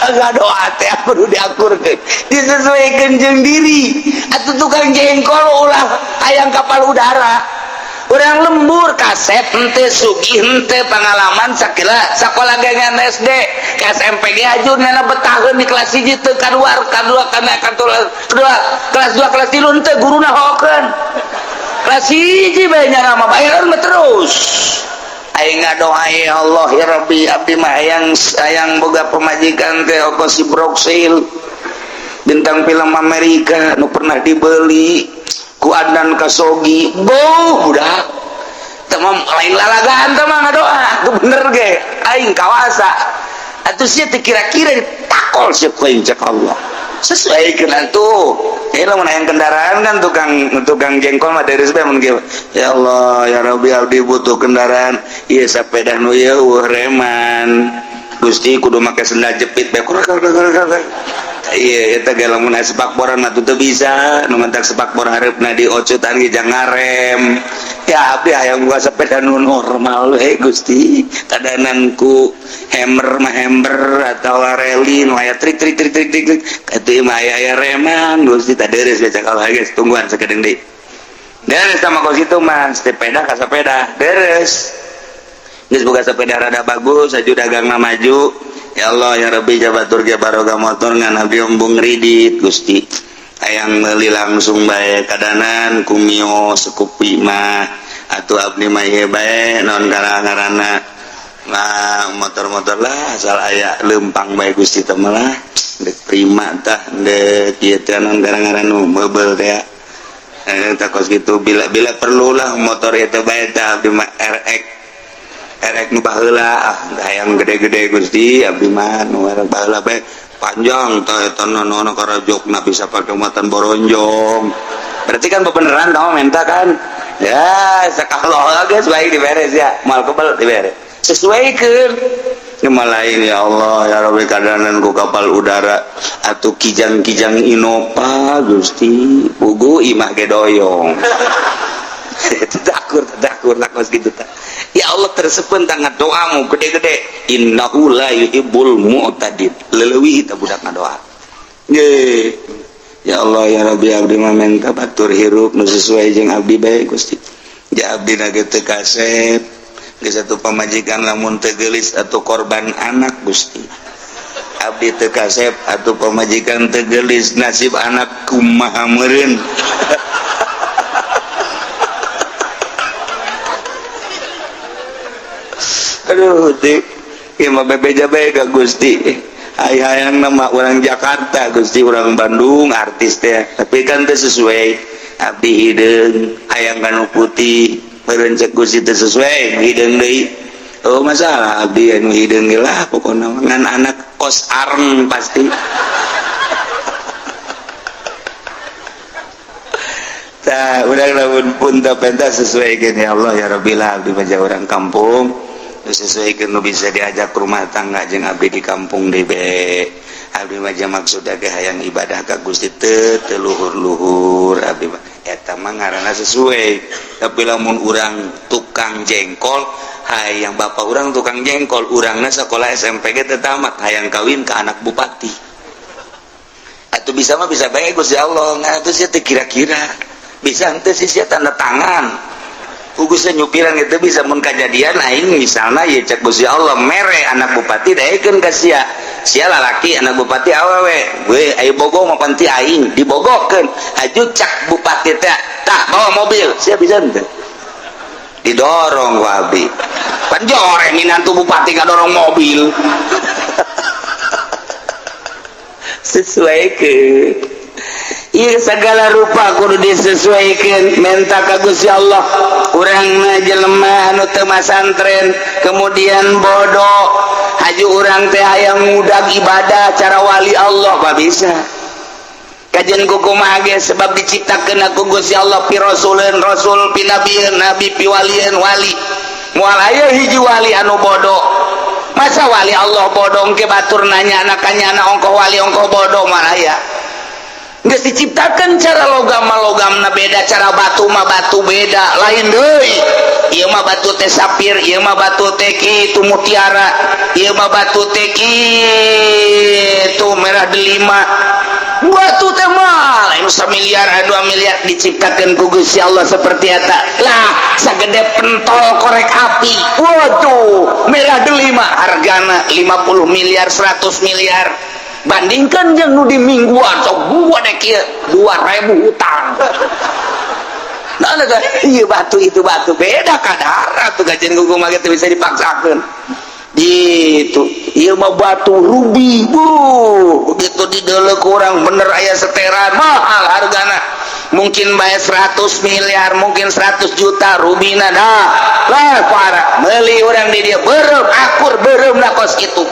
Agak doa teh perlu diakurkeun disesuaikan jeung diri atuh tukang jengkol ulah hayang kapal udara urang lembur kasep henteu sugih henteu pangalaman sakila sakola gangan SD ka SMP ge ajurna betaheun di kelas 1 teu kaluar kadua kana kedua kelas 2 kelas 3 henteu guruna hokeun kelas 1 bae nya mah bayaran mah terus. Aing ngadoa ya Allah ya Rabbi abdi mah hayang boga pemajikan teh ongkos si Broksil bintang film Amerika nu pernah dibeli ku Adnan Kasogi budak teh mah lain lalagaan teh mah ngadoa teu bener ge aing kawasa atuh sia teh kira-kira ditakol sia ku aing cek Allah sesuaikeun atuh. Lamun hayang kendaraan kan tukang jengkol mah dari sebab mun ya Allah ya Rabbi abdi butuh kendaraan ieu sapeda nu ieu reman Gusti kudu make sendal jepit bae iya eta ge lamun aya sepakboran mah teu bisa nu mentak sepakbor hareupna diocotan ge jang ngarem ya abdi hayang boga sepeda nu normal we Gusti kadananku hammer atau rally nu aya trik katu mah aya reman Gusti tah deres baca kalau guys tungguan sakedeung deui deres sama kos kitu mah sepeda ka sepeda deres geus boga sepeda rada bagus aju dagangna maju ya Allah ya Rabbi jabatur ge barokah motor ngan abdi embung ridit Gusti hayang meuli langsung bae kadanan kumio sekupi mah atuh abdi mah ieu bae naon ngaranna nah motor-motor lah asal aya lempang bae Gusti teh mah lah dek prima tah dek ieu teh naon ngaranna nu meubel teh tah kos kitu bila perlu lah motor eta bae tah abdi mah RX nu baheula hayang gede-gede Gusti abdi mah nu baheula bae panjang tah eta naon karajokna bisa pake muatan boronjong berarti kan beneran tah menta kan ya sakaloh geus bae diberes ya moal kebal diberes sesuaikeun cuma lain ya Allah ya Rabbi kadanan ku kapal udara atuh kijang-kijang Innova Gusti pugu imah ge doyong tadakur lakos gitu tah ya Allah tersepen tangan doamu gede-gede innahu la yuhibbul mu'tadid leuwih eta budak ngadoa ye ya Allah ya Rabbi abdi mah minta batur hirup nu sesuai jeung abdi bae Gusti ja abdi na ge teu kasep geus atuh pamajikan lamun teu geulis atuh korban anak Gusti abdi teu kasep atuh pamajikan teu geulis nasib anak kumaha meureun aduh dik ieu mah bebeja bae ka Gusti hayang nama orang Jakarta Gusti orang Bandung artis teh tapi kan teu sesuai abdi hideung hayang kanu putih meureun cek Gusti teu sesuai hideung deui oh masalah abdi anu hideung ge lah pokona ngan anak kos areng pasti tah urang lamun pun teu pentas sesuaikeun ya Allah ya Rabbi lah abdi mah urang kampung sesuaikan nu bisa diajak rumah tangga jeung abdi di kampung deui be abdi mah maksudna ge hayang ibadah ka Gusti teu luhur-luhur abdi mah eta mah ngaranna sesuai tapi lamun urang tukang jengkol hayang bapak urang tukang jengkol urangna sakola SMP ge teu tamat hayang kawin ka anak bupati atuh bisa mah bisa bae Gusti Allah ngatuh sia teh kira-kira bisa henteu sia tanda tangan ugusnya nyupiran itu bisa mun kejadian aing misalnya ya cek Gusti Allah mere anak bupati daekeun ka sia lalaki anak bupati awewe we ayo bogo mah panti aing dibogokeun aju cak bupati teh tah bawa mobil sia bisa henteu didorong ku abdi pan joreng minantu bupati ngadorong mobil sesuai ke Ieu segala rupa kudu disesuaikan minta ka Gusti Allah. Urang jelema anu teu masantren kemudian bodoh haju urang teh hayang ngudag ibadah cara wali Allah pa bisa. Kajian kukumaha ge sebab diciptakeun ku Gusti Allah pi rasulun rasul pi nabieun nabi pi walieun wali. Moal aya hiji wali anu bodoh. Masa wali Allah bodoh ke batur nanya anaknya anak ongkoh wali ongkoh bodoh mah aya. Geus diciptakeun cara logam-logamna beda, cara batu mah batu beda, lain deui. Ieu mah batu teh sapir, ieu mah batu teh kitu mutiara, ieu mah batu teh kitu merah delima. Batu teh mah lain 1 miliar 2 miliar diciptakeun ku Gusti Allah seperti eta. Lah sagede pentol korek api. Waduh, merah delima hargana 50 miliar 100 miliar. Bandingkan yang nu di mingguan sok gua dek kieu 2000 hutang. Nah, iya batu itu batu beda kadar tuh gajian gugu mah teh bisa dipaksakeun. Gitu. Ieu mah batu rubi. Begitu dideuleuh kurang bener aya seteran mahal hargana. Mungkin bae 100 miliar, mungkin 100 juta rubina dah. Lah parah, meuli urang di dieu beureum akur beureumna kos kitu.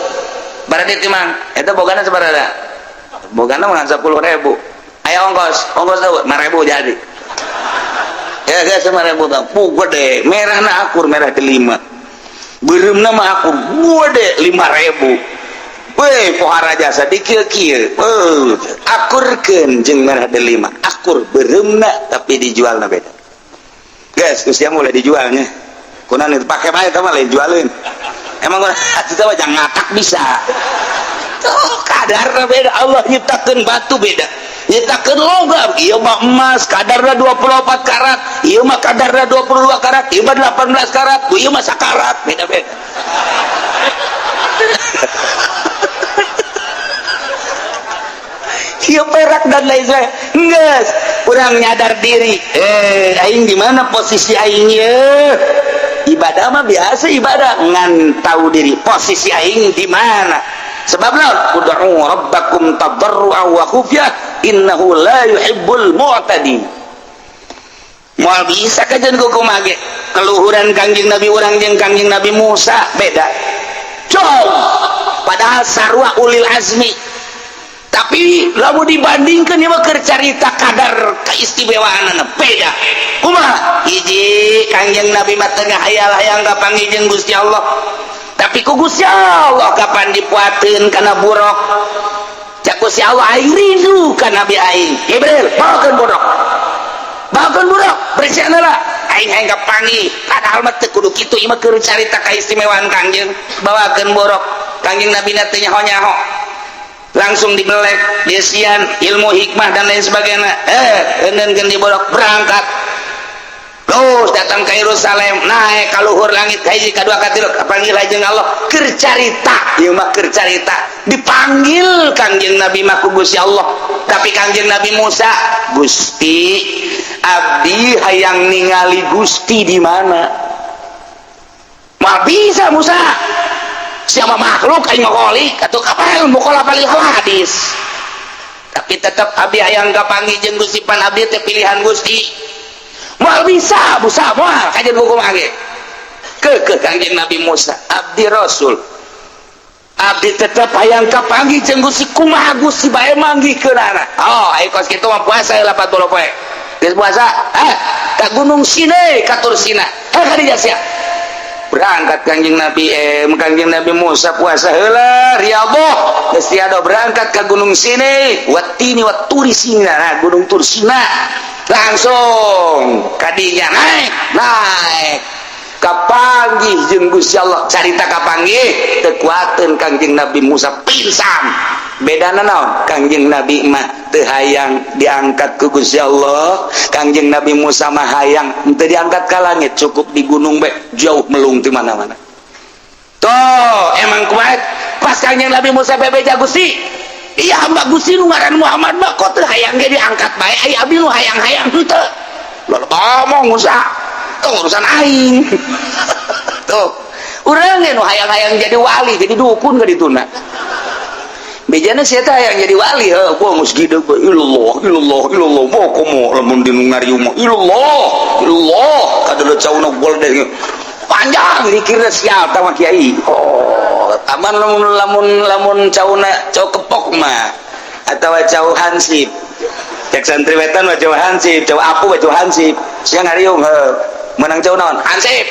Berarti timang, itu bogana seberapa? Bogana mah 10.000. Ayo ongkos tuh 5.000 jadi. Ya guys 5.000 tuh, gede, merahna akur merah delima. Beureumna mah akur gede 5.000. Weh, pohara jasa dikieu-kieu. Akurkeun jeung merah delima. Akur beureumna tapi dijualna beda. Guys, geus sia mulai dijualnya. Kunaon itu pake bae tah mah lain jualeun. Emang kita wajah ngatak bisa. Kadarnya beda. Allah nyiptakeun batu beda, nyiptakeun logam. Ieu mah emas kadarna 24 karat, ieu mah kadarna 22 karat, ieu mah 18 karat, ieu mah sakarat, beda-beda. Ieu perak dan lain sebagainya. Geus, kurang nyadar diri. Aing di mana posisi aing ieu? Ibadah mah biasa ibadah ngan tahu diri posisi aing di mana. Sebab naon? Ud'u rabbakum tadarruan wa khufyah innahu la yuhibbul mu'tadin. Moal bisa kajian kukumaha ge keluhuran Kangjeng Nabi urang jeung Kangjeng Nabi Musa beda. Jauh. Padahal sarua ulil azmi. Tapi lamun dibandingkan ieu mah keur carita kadar keistimewaanna beda. Kumaha? Hiji Kangjeng Nabi mah teu ngahayal-hayang kapanggih jeung Gusti Allah. Tapi ku Gusti Allah kapan dipuateun kana buruk. Cak Gusti Allah aing rindu ka Nabi aing. Jibril, bawakeun buruk. Bawakeun buruk, bersihna lah. Aing kapanggih. Padahal mah teu kudu kitu, ieu mah keur carita kaistimewaan Kangjeng. Bawakeun buruk. Kangjeng Nabi teh nyaho-nyaho. Langsung dibelek, desian, ilmu hikmah dan lain sebagainya. Eundeunkeun diborok berangkat. Terus datang ke Yerusalem, naik ka luhur langit hiji kadua katilu kapanggil jeung Allah keur carita. Ieu mah keur carita. Dipanggil Kangjeng Nabi mah ku Gusti Allah. Tapi Kangjeng Nabi Musa, Gusti, abdi hayang ningali Gusti di mana? Mah bisa Musa. Siapa makhluk aing ngolik atuh kapal mokola paling hadis. Tapi tetap abdi hayang kapanggih jeung Gusti pan abdi teh pilihan Gusti. Moal bisa Musa moal kajian hukum age. Ke Kangjeng Nabi Musa abdi rasul. Abdi tetap hayang kapanggih jeung Gusti kumaha Gusti bae manggihkeunana. Oh aya kos kitu mah puasa 80 poe. Geus puasa ka Gunung Sinai katur Sina. Ka dieu sia. Berangkat Kangjeng Nabi Musa puasa heula riyadhah geus tiada berangkat ke Gunung Sinai watini waturi Sina. Nah, Gunung Tursina langsung kadinya naik kapanggih jeung Gusti Allah carita kapanggih teu kuateun Kangjeng Nabi Musa pingsan. Bedana naon? Kangjeng Nabi mah teu hayang diangkat ku Gusti Allah, Kangjeng Nabi Musa mah hayang teu diangkat ka langit, cukup di gunung bae jauh melung di mana-mana. Toh emang kuat pas Kangjeng Nabi Musa bebeja Gusti. Iya hamba Gusti nu ngaran Muhammad mah kok teu hayang ge diangkat bae, ai abdi nu hayang-hayang henteu. Lalu ngomong Musa, tuh urusan aing. Tuh, urang nu hayang-hayang jadi wali, jadi dukun ke dituna. bejana saya yang jadi wali gua musgida gua ilallah mau komo lamun di ngarium ilallah kada cauna gol deh panjang dikira sial tama kiai aman lamun cauna cau kepok mah atau cau hansip cek santriwetan mah cau hansip cau apu mah cau hansip sia ngariung menang cau naon hansip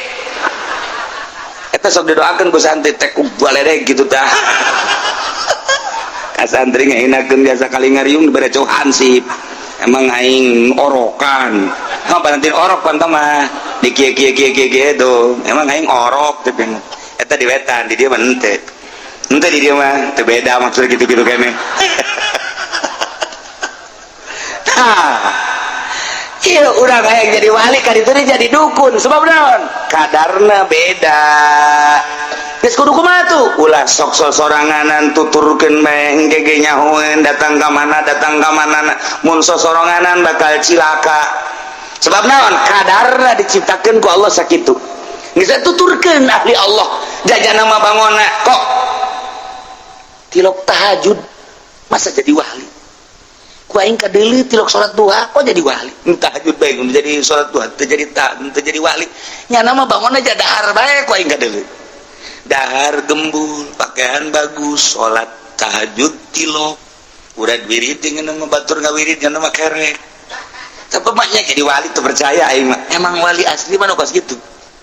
eta sok didoakeun ku santri teh ku baledeg gitu tah ka santri ngeunakeun biasa kali ngariung dibere cau hansip emang aing orokan apa nanti orok pan mah di kieu itu emang aing orok teh eta di wetan di dieu mah henteu di dieu mah teu beda maksud gitu-gitu kene iya urang hayang jadi wali ka ditu jadi dukun sebab naon kadarna beda geus kudu kumaha tuh ulah sok soranganan tuturkeun bae engge nyahoeun datang ka mana mun sosoranganan bakal cilaka sebab naon kadarna diciptakeun ku Allah sakitu geus tuturkeun ahli Allah jajana mah bangona kok tilok tahajud masa jadi wali ku aing kadeuli tilok salat duha kok jadi wali tahajud bae jadi salat duha teu jadi wali nya nama bangona aja dahar bae ku aing kadeuli dahar gembul pakaian bagus salat tahajud tilok urang wirid jeung nama batur ngawirid nya nama kerek tapi maknya jadi wali teu percaya aing mah emang wali asli mah nu kos kitu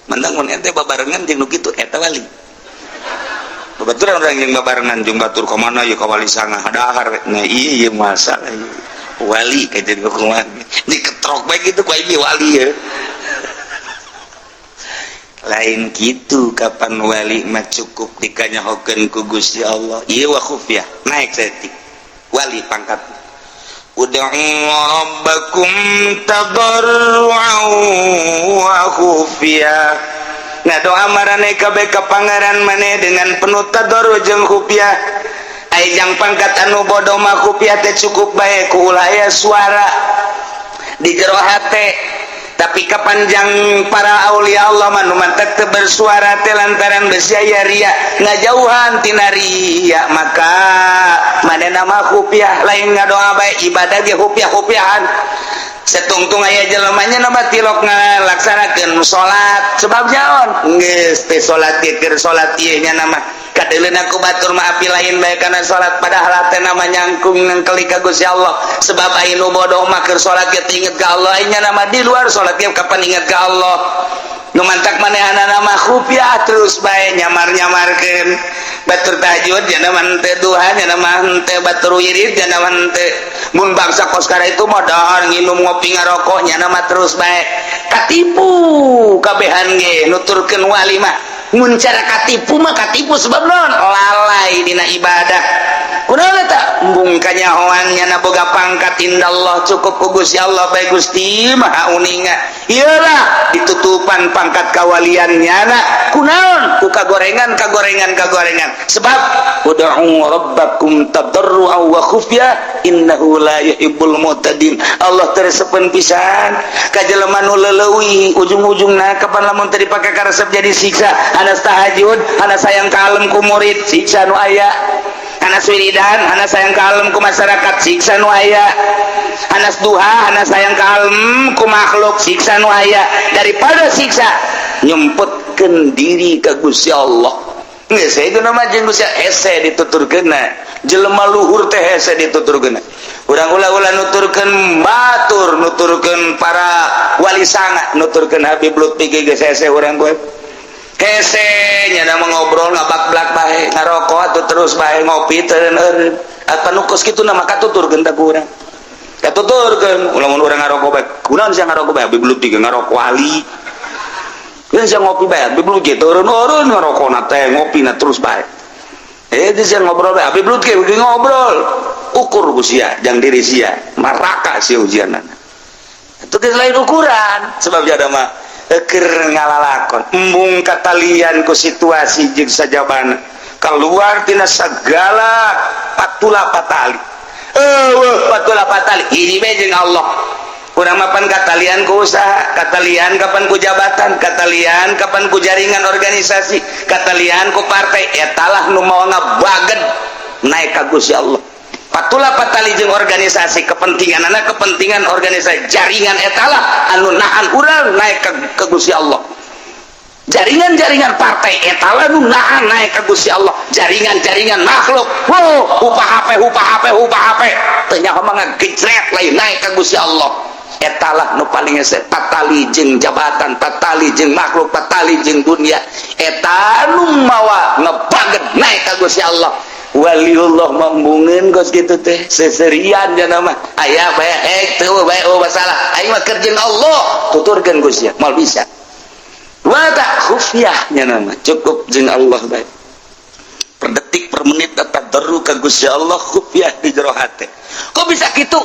mantang mun ente babarengan jeung nu kitu eta wali babaturan urang jeung babarengan jeung batur ka mana ieu ka wali sangah dahar nah ieu masalah wali ka jadi kumaha diketrok bae kitu ku aing wali ya lain gitu kapan wali mah cukup dikanyahokeun ku Gusti Allah ieu wa khufyah naik setik wali pangkat ud'u rabbakum tadarruan wa khufyah nah doa marane kabeh ka pangeran maneh dengan penuh tadarru jeung khufyah ai jang pangkat anu bodoh mah khufyah teh cukup bae ku ulah aya suara di jero hate tapi kapanjang para aulia Allah manu mantek teu bersuara teh lantaran besyaya ria ngajauhan tina ria maka manehna mah khufyah lain ngadoa bae ibadah ge khufyah-khufyahan setungtung aya jelema nya na tilok ngalaksanakeun salat sebab naon geus teh salat ge keur salat ieu nya nama kadeulina ku batur mah api lain bae kana salat padahal teh nama nyangkung nengkeli ka Gusti Allah sebab anu bodoh mah keur salat ge inget ka Allah nya nama di luar salat ge kapan inget ka Allah nu mantak manehna nama khufyah terus bae nyamar-nyamarkeun batur tahajud nya nama teu duha nya nama teu batur wirid nya nama teu mun bangsa koskara itu mah dahar nginum ngopi ngarokok nya nama terus bae katipu kabehan ge nuturkeun wali mah mun cara katipu mah katipu sebab naon lalai dina ibadah kunaon eta embung kanyahoan nya boga pangkat indallah cukup ku Gusti Allah bae Gusti Maha Uninga iyalah ditutupan pangkat kawalian nyana kunaon ku kagorengan sebab ud'u rabbakum tadarruan wa khufyah innahu la yuhibbul mu'tadin Allah teresepen pisan ka jelema nu leuleuwih ujung-ujungna kapan lamun teu dipake karesep jadi siksa anas tahajud anas sayang kalem ku murid siksa nu aya anas wiridan anas sayang kalem ku masyarakat siksa nu aya anas duha anas sayang kalem ku makhluk siksa nu aya daripada siksa nyempetkeun diri ka Gusti Allah geus saegeuna mah jeung Gusti hese dituturkeunna jelema luhur teh hese dituturkeunna urang ulah-ulah nuturkeun batur nuturkeun para wali sanga nuturkeun Habib Lutfi geus hese urang gue hese nya nama ngobrol ngabak-blak bae ngarokok atuh terus bae ngopi teu eureun atuh nu kos kitu mah katuturkeun ta ku urang katuturkeun ulah mun urang ngarokok bae kunaon sia ngarokok bae Habib Lutfi ge ngarokok wali geus sia ngopi bae Habib Lutfi turun-urun ngarokokna teh ngopina terus bae geus sia ngobrol bae Habib Lutfi ge ngobrol ukur ku sia jang diri sia maraka sia ujianna itu geus lain ukuran sebab jada mah keur ngalalakon embung katalian ku situasi jeung sajabana keluar tina sagala patula patali patula patali hiji bae jeung Allah urang mapan katalian ku usaha katalian kapan ku jabatan katalian kapan ku jaringan organisasi katalian ku partai etalah nu mau ngabaged naik ka Gusti Allah. Patulah patali jeung organisasi kepentingan organisasi jaringan etalah anu nahan urang naik ke Gusti Allah. Jaringan-jaringan partai etalah anu nahan naik ke Gusti Allah. Jaringan-jaringan makhluk upah HP teu nyaho mah ngegejret lain naik ke Gusti Allah. Etalah nu paling hese tatali jeung jabatan, tatali jeung makhluk, tatali jeung dunia, eta nu mawa ngebaget naik ka Gusti Allah. Waliullah mambungeun geus kitu teh seserian cenah mah aya bae teu bae masalah aing mah keur jeung Allah tuturkeun Gusti moal bisa wa ta khufyah cenah mah cukup jeung Allah bae per detik per menit tadarru ka Gusti Allah khufyah di jero hate. Kok bisa kitu?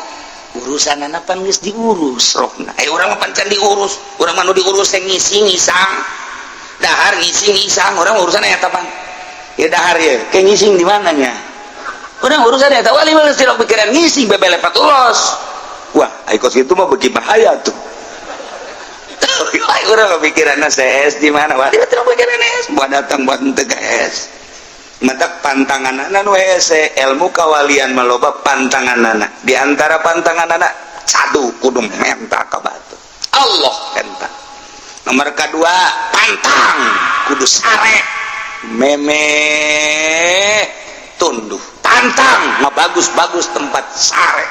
Urusanana pan geus diurus rohna. Urang mah pancan diurus, urang mah nu diurus teh ngising-ngisang. Dahar ngising-ngisang, urang urusan eta pan. Ya dahar ya, kayak ngising di mananya? Urang urusan eta wali mah sirok pikiran ngising bebele patulos. Wah, ai kos kitu mah beuki bahaya tuh. Urang pikiranna CS di mana? Wali teu pikiran es, buat datang buat teu es. Matak pantanganana nu hese ilmu kawalian maloba pantanganana. Di antara pantanganana satu kudu menta ka batu. Allah menta. Nomor kedua pantang kudu sare meme tunduh. Pantang bagus-bagus tempat sare.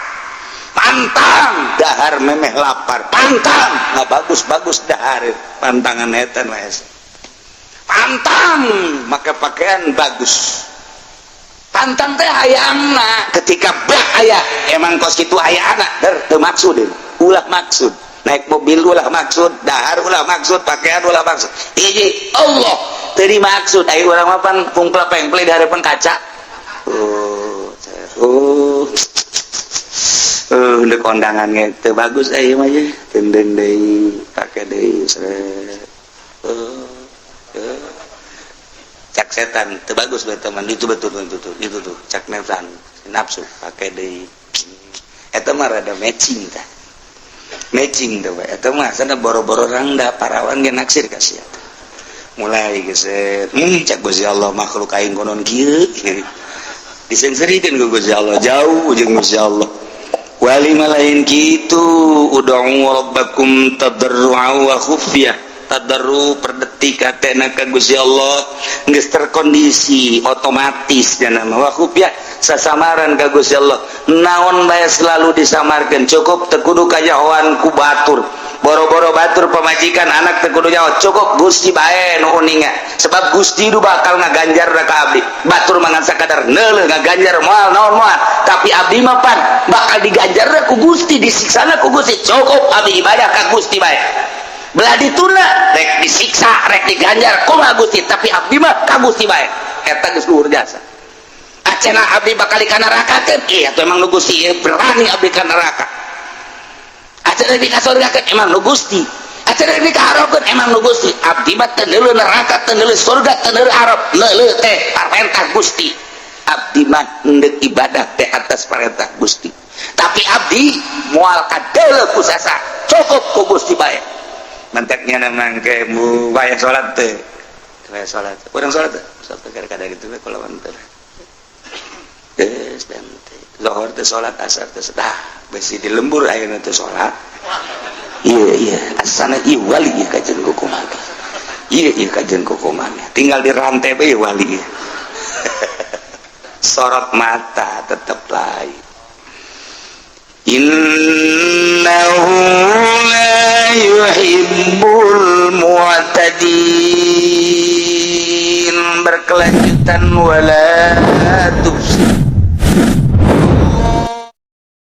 Pantang dahar memeh lapar. Pantang bagus-bagus dahar pantangan eta nu hese. Pantang maka pakaian bagus. Pantang teh hayangna ketika bah aya emang kos kitu hayana teu maksud ulah maksud naik mobil ulah maksud dahar ulah maksud pakaian ulah maksud hiji Allah teu dimaksud aya urang mah pan pungpla-pengple di hareupeun kaca le kondangan ge teu bagus aya mah ye tendeng deui pake deui sret cak setan teu bagus bae teman itu betul itu tuh cak netan nafsu pakai deui eta mah rada matching tah matching teh eta mah sana boro-boro rangda parawan ge naksir ka sia mulai geus cak Gusti Allah makhluk aing konon kieu disengserikeun ku Gusti Allah jauh jeung Gusti Allah wali malain kitu ud'u rabbakum tadarru'a wa khufyah tadarru per detik atena ka Gusti Allah geus terkondisi otomatis cenah mah wa khufyah sasamaran ka Gusti Allah naon bae selalu disamarkeun cukup teu kudu kajahoan ku batur boro-boro batur pamajikan anak teu kudu nyaho cukup Gusti bae nu uninga sebab Gusti nu bakal ngaganjar ka abdi batur mangan sakadar neuleuh ngaganjar moal naon moal tapi abdi mah pan bakal diganjar ku Gusti disiksana ku Gusti cukup abdi ibadah ka Gusti bae belah dituna rek disiksa rek diganjar kumaha Gusti tapi abdi mah ka Gusti bae eta geus luhur jasa acenah abdi bakal ka neraka keun iya atuh emang nu Gusti berani abdi ka neraka acenah di ka surga keun emang nu Gusti acenah di ka harokeun emang nu Gusti abdi mah teu neuleuh neraka teu neuleuh surga teu neuleuh hareup neuleuh teh parentah Gusti abdi mah hendeuk ibadah teh atas parentah Gusti tapi abdi moal kadeuleuh ku sasa cukup ku Gusti bae manteknya namang ke mu bayar sholat teh bayar sholat kurang sholat teh sholat kadang-kadang gitu kalau mantel yes dan lohor teh sholat asar teh setah besi di lembur ayeuna teh sholat iya asana ieu wali ieu kajen kukuman iya kajen kukuman tinggal di rantai bae wali sorot mata tetep lain innahu la yuhibbul mu'tadin berkelanjutan wala